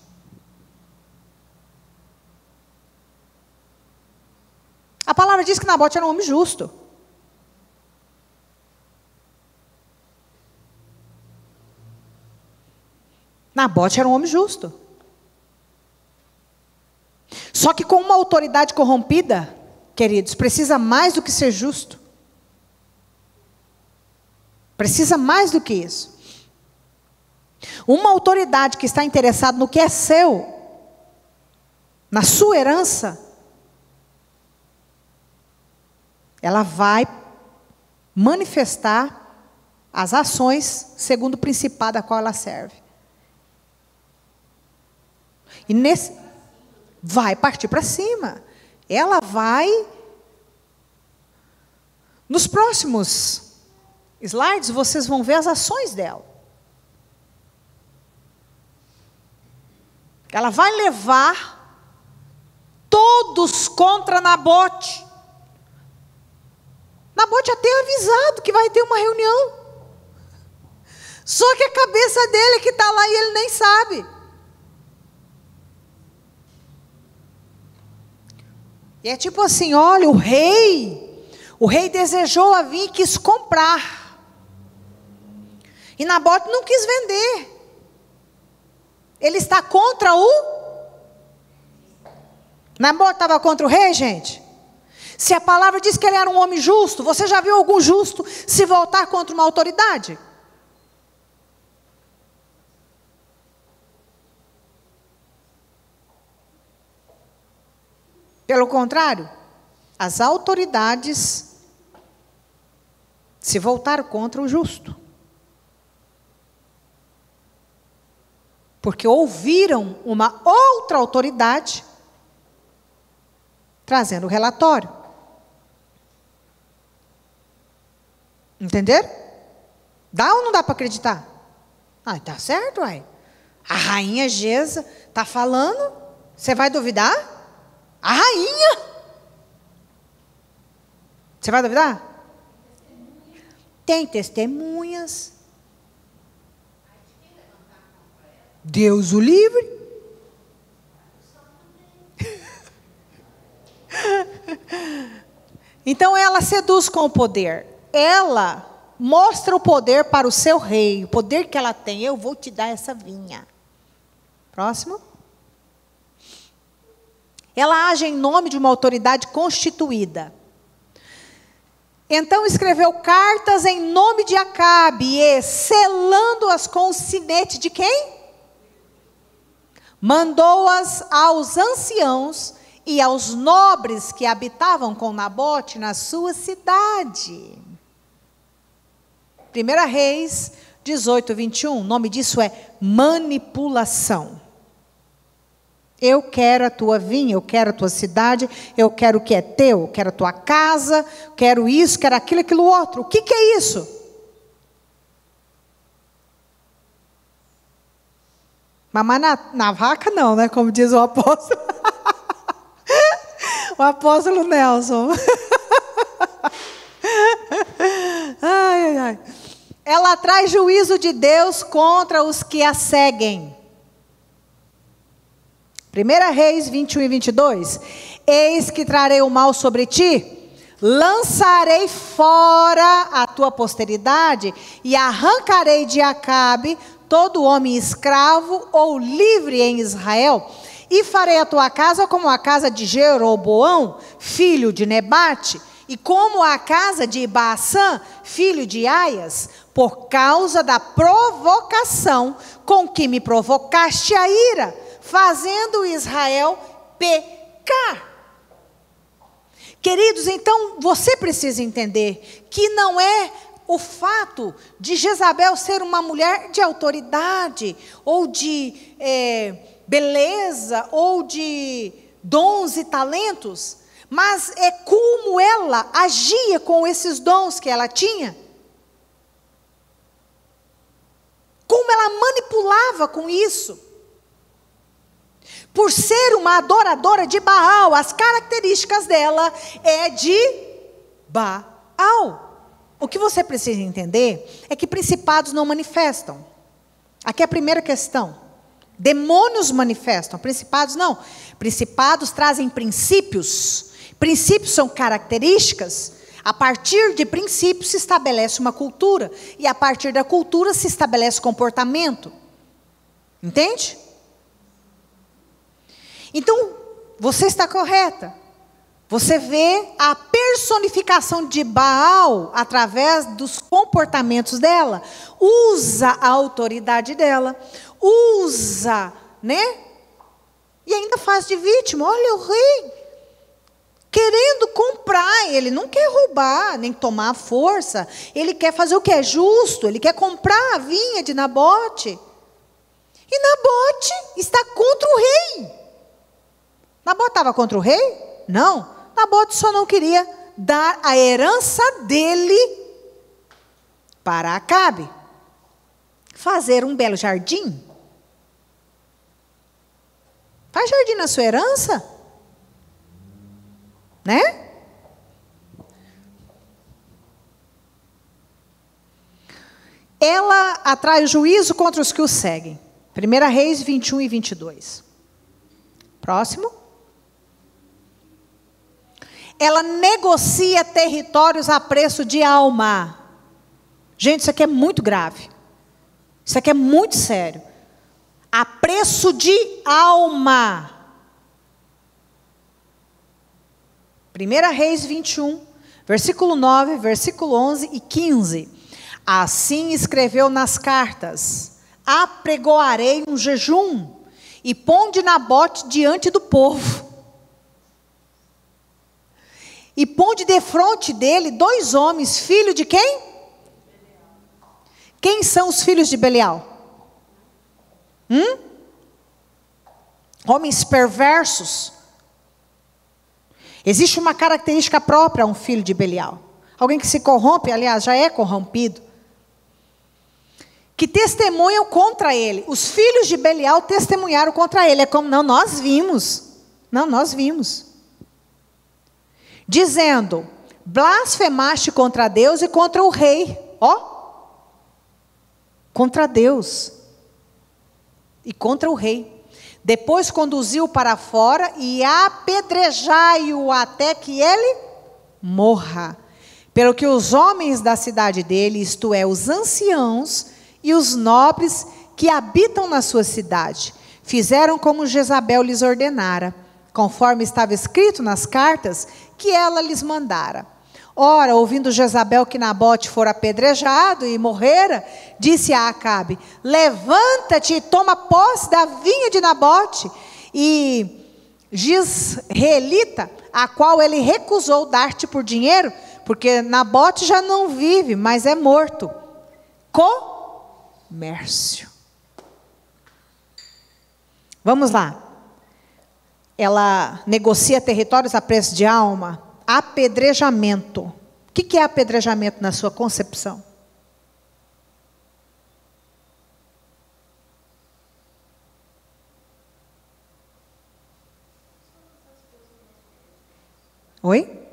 A palavra diz que Nabote era um homem justo. Nabote era um homem justo. Só que com uma autoridade corrompida, queridos, precisa mais do que ser justo. Precisa mais do que isso. Uma autoridade que está interessada no que é seu, na sua herança, ela vai manifestar as ações segundo o principado a qual ela serve. E vai partir para cima. Ela vai, nos próximos slides, vocês vão ver as ações dela. Ela vai levar todos contra Nabote. Nabote até avisado que vai ter uma reunião. Só que a cabeça dele que está lá e ele nem sabe. E é tipo assim, olha, o rei desejou a vinha e quis comprar. E Nabote não quis vender. Ele está contra o... Nabote estava contra o rei, gente? Se a palavra diz que ele era um homem justo, você já viu algum justo se voltar contra uma autoridade? Pelo contrário, as autoridades se voltaram contra o justo. Porque ouviram uma outra autoridade trazendo o relatório. Entenderam? Dá ou não dá para acreditar? Ah, tá certo, uai. A rainha Geza está falando, você vai duvidar? A rainha? Você vai duvidar? Tem testemunhas. Deus o livre. Então ela seduz com o poder. Ela mostra o poder para o seu rei. O poder que ela tem. Eu vou te dar essa vinha. Próximo. Ela age em nome de uma autoridade constituída. Então escreveu cartas em nome de Acabe, e selando-as com o sinete de quem? Mandou-as aos anciãos e aos nobres que habitavam com Nabote na sua cidade. 1 Reis 18, 21, o nome disso é manipulação. Eu quero a tua vinha, eu quero a tua cidade, eu quero o que é teu, eu quero a tua casa, quero isso, quero aquilo, aquilo outro. O que é isso? Mamar na vaca não, né? Como diz o apóstolo. O apóstolo Nelson. Ai, ai, ai. Ela traz juízo de Deus contra os que a seguem. 1 Reis 21 e 22. Eis que trarei o mal sobre ti, lançarei fora a tua posteridade e arrancarei de Acabe todo homem escravo ou livre em Israel, e farei a tua casa como a casa de Jeroboão, filho de Nebate, e como a casa de Baasã, filho de Aias, por causa da provocação com que me provocaste a ira, fazendo Israel pecar. Queridos, então você precisa entender que não é o fato de Jezabel ser uma mulher de autoridade, ou de beleza, ou de dons e talentos, mas é como ela agia com esses dons que ela tinha, como ela manipulava com isso. Por ser uma adoradora de Baal, as características dela é de Baal. O que você precisa entender é que principados não manifestam. Aqui é a primeira questão. Demônios manifestam, principados não. Principados trazem princípios. Princípios são características. A partir de princípios se estabelece uma cultura. E a partir da cultura se estabelece comportamento. Entende? Então, você está correta. Você vê a personificação de Baal através dos comportamentos dela. Usa a autoridade dela. Usa, né? E ainda faz de vítima. Olha o rei querendo comprar. Ele não quer roubar, nem tomar a força. Ele quer fazer o que é justo. Ele quer comprar a vinha de Nabote. E Nabote está contra o rei. Nabote estava contra o rei? Não. Nabote só não queria dar a herança dele para Acabe. Fazer um belo jardim. Faz jardim na sua herança. Né? Ela atrai o juízo contra os que o seguem. 1 Reis 21 e 22. Próximo. Ela negocia territórios a preço de alma. Gente, isso aqui é muito grave. Isso aqui é muito sério. A preço de alma. 1 Reis 21, versículo 9, versículo 11 e 15. Assim escreveu nas cartas: apregoarei um jejum, e ponde Nabote diante do povo. E ponde defronte dele 2 homens, filho de quem? Quem são os filhos de Belial? Homens perversos. Existe uma característica própria a um filho de Belial. Alguém que se corrompe, aliás, já é corrompido. Que testemunham contra ele. Os filhos de Belial testemunharam contra ele. É como, não, nós vimos. Não, nós vimos. Dizendo: blasfemaste contra Deus e contra o rei. Contra Deus e contra o rei. Depois conduziu para fora e apedrejai-o até que ele morra. Pelo que os homens da cidade dele, isto é, os anciãos e os nobres que habitam na sua cidade, fizeram como Jezabel lhes ordenara, conforme estava escrito nas cartas que ela lhes mandara. Ora, ouvindo Jezabel que Nabote fora apedrejado e morrera, disse a Acabe: levanta-te e toma posse da vinha de Nabote e Jizreelita, a qual ele recusou dar-te por dinheiro, porque Nabote já não vive, mas é morto. Comércio. Vamos lá. Ela negocia territórios a preço de alma. Apedrejamento. O que é apedrejamento na sua concepção? Oi?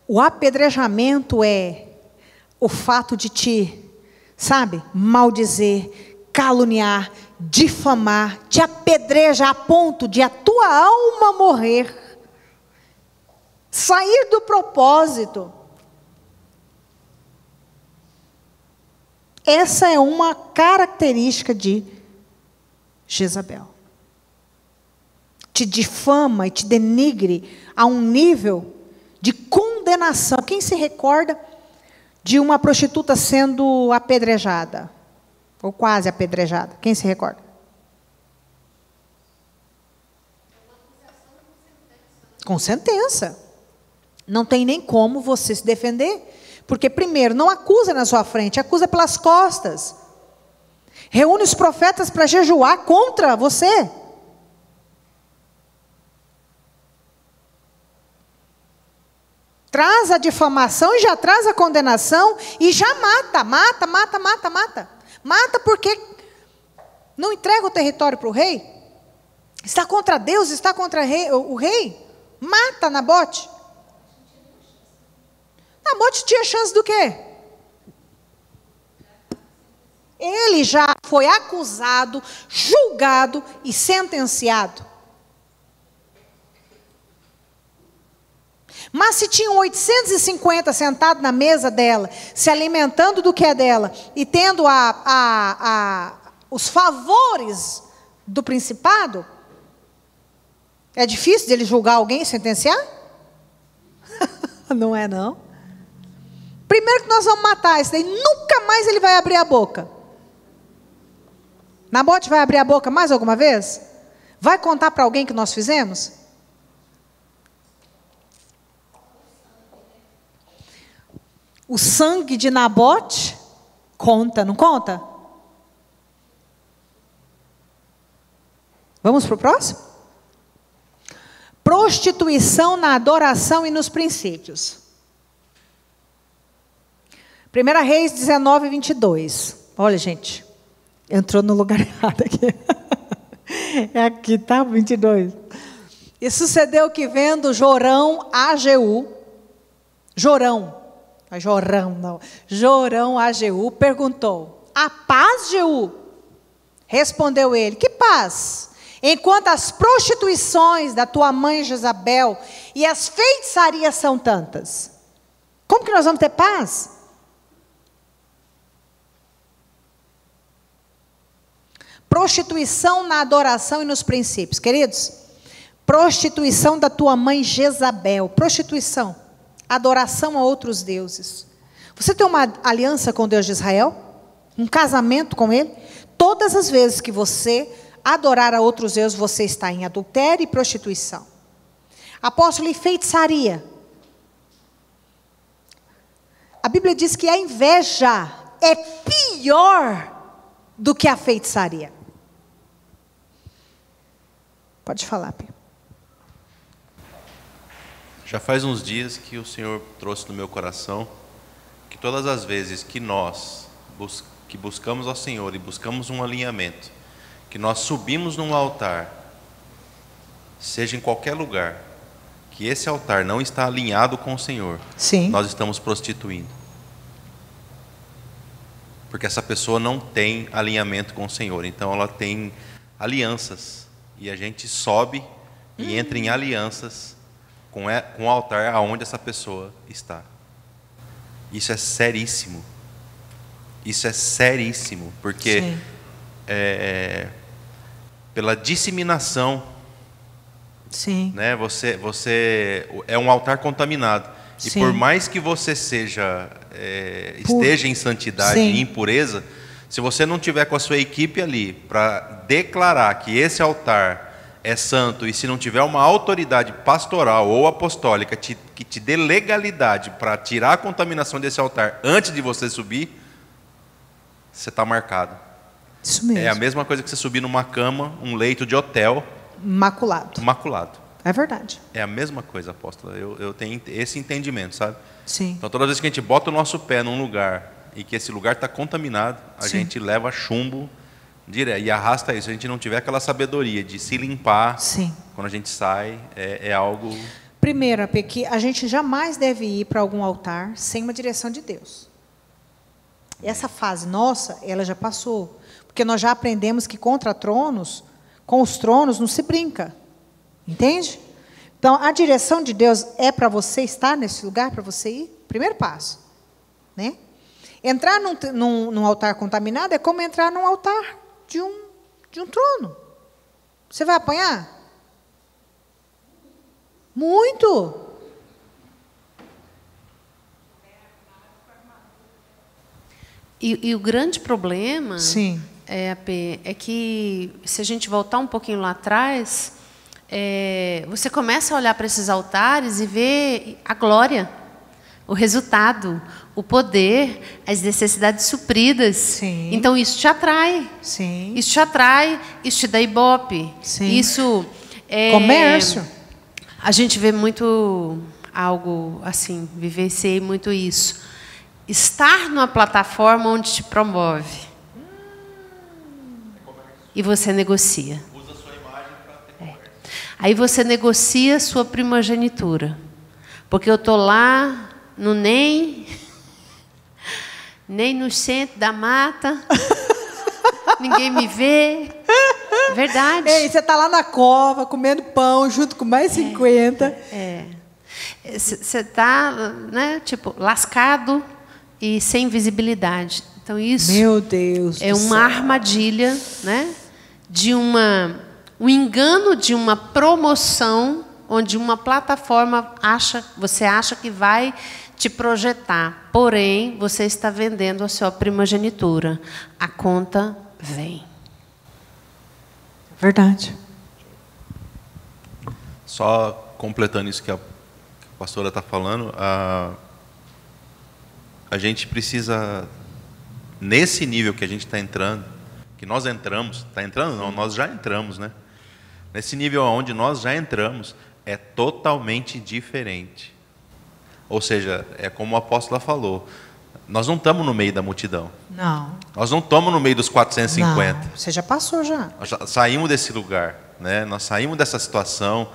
O apedrejamento é o fato de te, maldizer, caluniar, difamar, te apedreja a ponto de a tua alma morrer, sair do propósito. Essa é uma característica de Jezabel. Te difama e te denigre a um nível de condenação. Quem se recorda de uma prostituta sendo apedrejada? Ou quase apedrejada. Quem se recorda? Com sentença. Não tem nem como você se defender. Porque, primeiro, não acusa na sua frente, acusa pelas costas. Reúne os profetas para jejuar contra você. Traz a difamação e já traz a condenação e já mata. Mata porque não entrega o território para o rei. Está contra Deus, está contra o rei. Mata Nabote. Nabote tinha chance do quê? Ele já foi acusado, julgado e sentenciado. Mas se tinham 850 sentados na mesa dela, se alimentando do que é dela, e tendo os favores do principado, é difícil de ele julgar alguém e sentenciar? Não é, não. Primeiro que nós vamos matar esse daí, nunca mais ele vai abrir a boca. Nabote vai abrir a boca mais alguma vez? Vai contar para alguém que nós fizemos? O sangue de Nabote conta, não conta? Vamos para o próximo? Prostituição na adoração e nos princípios. 1 Reis 19, 22. Olha, gente, entrou no lugar errado aqui. É aqui, tá? 22. E sucedeu que vendo Jorão a Jeú, Jorão a Jeú perguntou: a paz, Jeú? Respondeu ele: que paz? Enquanto as prostituições da tua mãe Jezabel e as feitiçarias são tantas. Como que nós vamos ter paz? prostituição na adoração e nos princípios. Queridos, prostituição da tua mãe Jezabel. Prostituição, adoração a outros deuses. Você tem uma aliança com o Deus de Israel? Um casamento com Ele? Todas as vezes que você adorar a outros deuses, você está em adultério e prostituição. Apóstolo, e feitiçaria? A Bíblia diz que a inveja é pior do que a feitiçaria. Pode falar, Pio. Já faz uns dias que o Senhor trouxe no meu coração que todas as vezes que nós buscamos ao Senhor e buscamos um alinhamento, que nós subimos num altar, seja em qualquer lugar, que esse altar não está alinhado com o Senhor, sim, nós estamos prostituindo. Porque essa pessoa não tem alinhamento com o Senhor, então ela tem alianças, e a gente sobe e entra em alianças com o altar aonde essa pessoa está. Isso é seríssimo. Isso é seríssimo, porque pela disseminação, sim, né, você é um altar contaminado. E sim, por mais que você esteja em santidade sim, e em pureza, se você não tiver com a sua equipe ali para declarar que esse altar é santo, e se não tiver uma autoridade pastoral ou apostólica que te dê legalidade para tirar a contaminação desse altar antes de você subir, você está marcado. isso mesmo. É a mesma coisa que você subir numa cama, um leito de hotel, Imaculado. É verdade. É a mesma coisa, apóstola. Eu tenho esse entendimento, sabe? Sim. Então, toda vez que a gente bota o nosso pé num lugar e que esse lugar está contaminado, a sim, gente leva chumbo direto e arrasta isso. Se a gente não tiver aquela sabedoria de se limpar, sim, quando a gente sai, é algo... Primeiro, que a gente jamais deve ir para algum altar sem uma direção de Deus. Essa fase nossa, ela já passou. Porque nós já aprendemos que com os tronos não se brinca. Entende? Então, a direção de Deus é para você estar nesse lugar, para você ir? Primeiro passo. Né? Entrar num altar contaminado é como entrar num altar de um trono. Você vai apanhar? Muito. E o grande problema, sim, é que, se a gente voltar um pouquinho lá atrás, você começa a olhar para esses altares e ver a glória, o resultado, o poder, as necessidades supridas. sim, então isso te atrai. Sim. Isso te atrai, isso te dá ibope. Sim. Isso comércio. A gente vê muito algo assim, vivenciei muito isso. Estar numa plataforma onde te promove. E você negocia. Usa a sua imagem para ter comércio. Aí você negocia sua primogenitura. Porque eu estou lá, nem no centro da mata, ninguém me vê. Verdade. Ei, você está lá na cova, comendo pão, junto com mais 50. Você está, né, tipo, lascado e sem visibilidade. Então, isso Meu Deus é do uma céu. armadilha, né, de um engano de uma promoção, onde uma plataforma você acha que vai te projetar. Porém, você está vendendo a sua primogenitura. A conta vem. Verdade. Só completando isso que a pastora está falando, a gente precisa, nesse nível que a gente está entrando, que nós entramos, está entrando? Não, nós já entramos, né? Nesse nível onde nós já entramos, é totalmente diferente. Ou seja, é como a apóstola falou, nós não estamos no meio da multidão. Não. Nós não estamos no meio dos 450. Não, você já passou já. Nós já saímos desse lugar, né? Nós saímos dessa situação.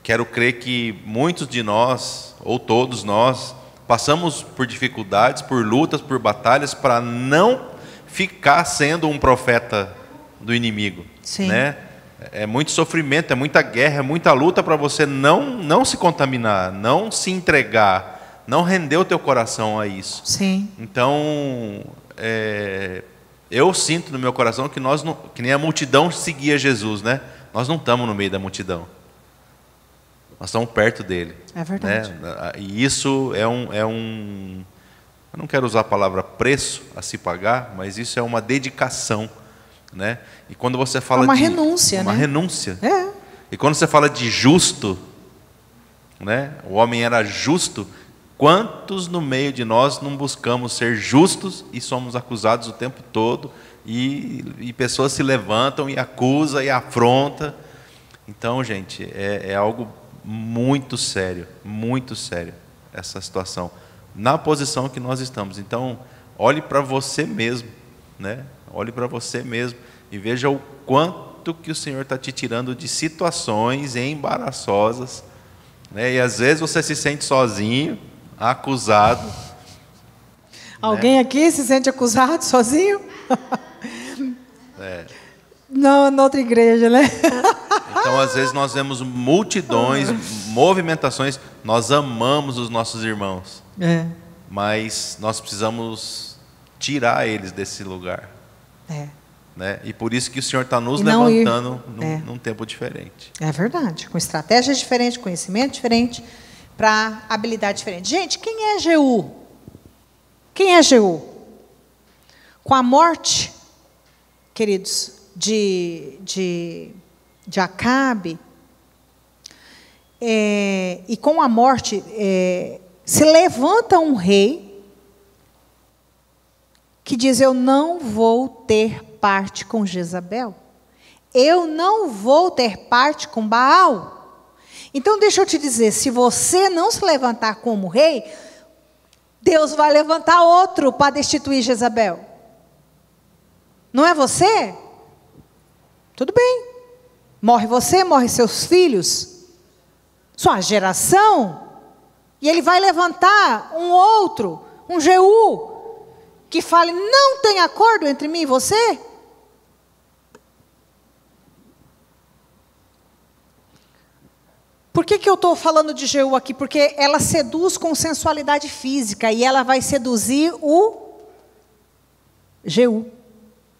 Quero crer que muitos de nós, ou todos nós, passamos por dificuldades, por lutas, por batalhas, para não ficar sendo um profeta do inimigo. Sim. Né? É muito sofrimento, é muita guerra, é muita luta para você não se contaminar, não se entregar, não render o teu coração a isso. Sim. Então, Eu sinto no meu coração que nós não, que nem a multidão seguia Jesus, né? Nós não estamos no meio da multidão. Nós estamos perto dele. É verdade. Né? E isso é um, eu não quero usar a palavra preço a se pagar, mas isso é uma dedicação, né? E quando você fala uma renúncia, uma né? renúncia. É. E quando você fala de justo, né? O homem era justo. Quantos no meio de nós não buscamos ser justos e somos acusados o tempo todo e pessoas se levantam e acusam e afrontam. Então, gente, é algo muito sério essa situação, na posição que nós estamos. Então, olhe para você mesmo, né? Olhe para você mesmo e veja o quanto que o Senhor está te tirando de situações embaraçosas, né? E às vezes você se sente sozinho, acusado. Alguém aqui se sente acusado sozinho? Não, na outra igreja, né? Então, às vezes, nós vemos multidões, movimentações, nós amamos os nossos irmãos, mas nós precisamos tirar eles desse lugar. Né? E por isso que o Senhor está nos levantando num tempo diferente. É verdade, com estratégia diferente, conhecimento diferente, para habilidade diferente. Gente, quem é Jeú? Quem é Jeú? Com a morte, queridos, de Acabe, e com a morte, se levanta um rei que diz: eu não vou ter parte com Jezabel, eu não vou ter parte com Baal. Então deixa eu te dizer, se você não se levantar como rei, Deus vai levantar outro para destituir Jezabel. Não é você? Tudo bem. Morre você, morre seus filhos, sua geração, e ele vai levantar um outro, um Jeú, que fale: não tem acordo entre mim e você? Por que eu estou falando de Jeú aqui? Porque ela seduz com sensualidade física, e ela vai seduzir o Jeú.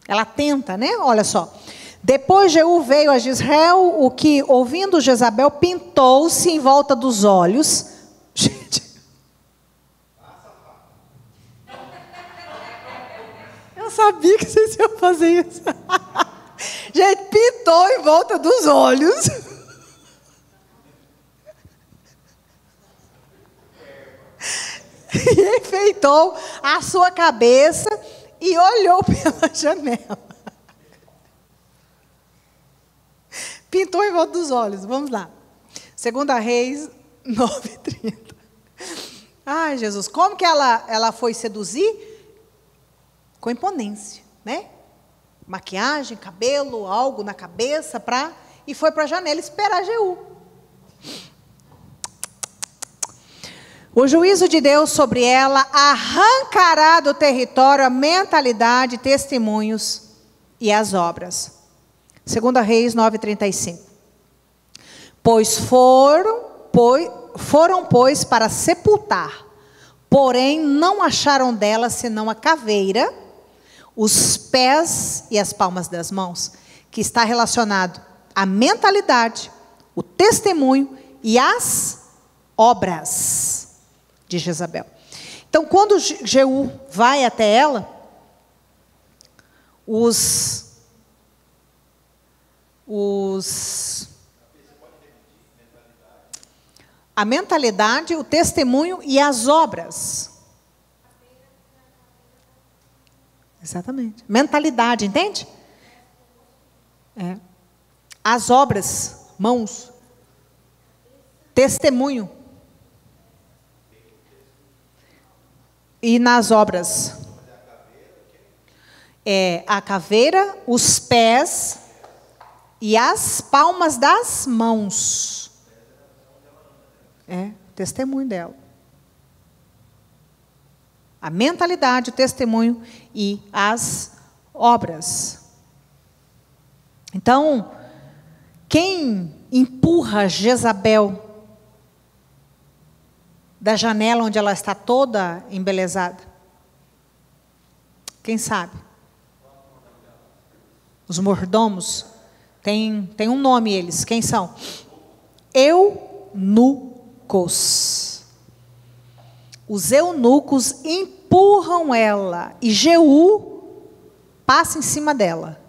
Ela tenta, né? Olha só. Depois Jeú veio a Jezreel, o que, ouvindo Jezabel, pintou-se em volta dos olhos. Gente. Eu sabia que vocês iam fazer isso. Gente, pintou em volta dos olhos. E enfeitou a sua cabeça e olhou pela janela. Pintou em volta dos olhos. Vamos lá. 2 Reis 9:30. Ai, Jesus, como que ela foi seduzir? Com imponência, né? Maquiagem, cabelo, algo na cabeça, e foi para a janela esperar Jeú. O juízo de Deus sobre ela arrancará do território a mentalidade, testemunhos e as obras. 2 Reis 9:35. Pois foram, para sepultar, porém não acharam dela senão a caveira, os pés e as palmas das mãos, que está relacionado à mentalidade, o testemunho e as obras de Jezabel. Então, quando Jeú vai até ela, a mentalidade, o testemunho e as obras. Exatamente. Mentalidade, entende? As obras, mãos, testemunho. E nas obras, a caveira, os pés e as palmas das mãos. Testemunho dela. A mentalidade, o testemunho e as obras. Então, quem empurra Jezabel da janela onde ela está toda embelezada? Quem sabe? os mordomos, tem um nome eles, quem são? Eunucos. Os eunucos empurram ela e Jeú passa em cima dela.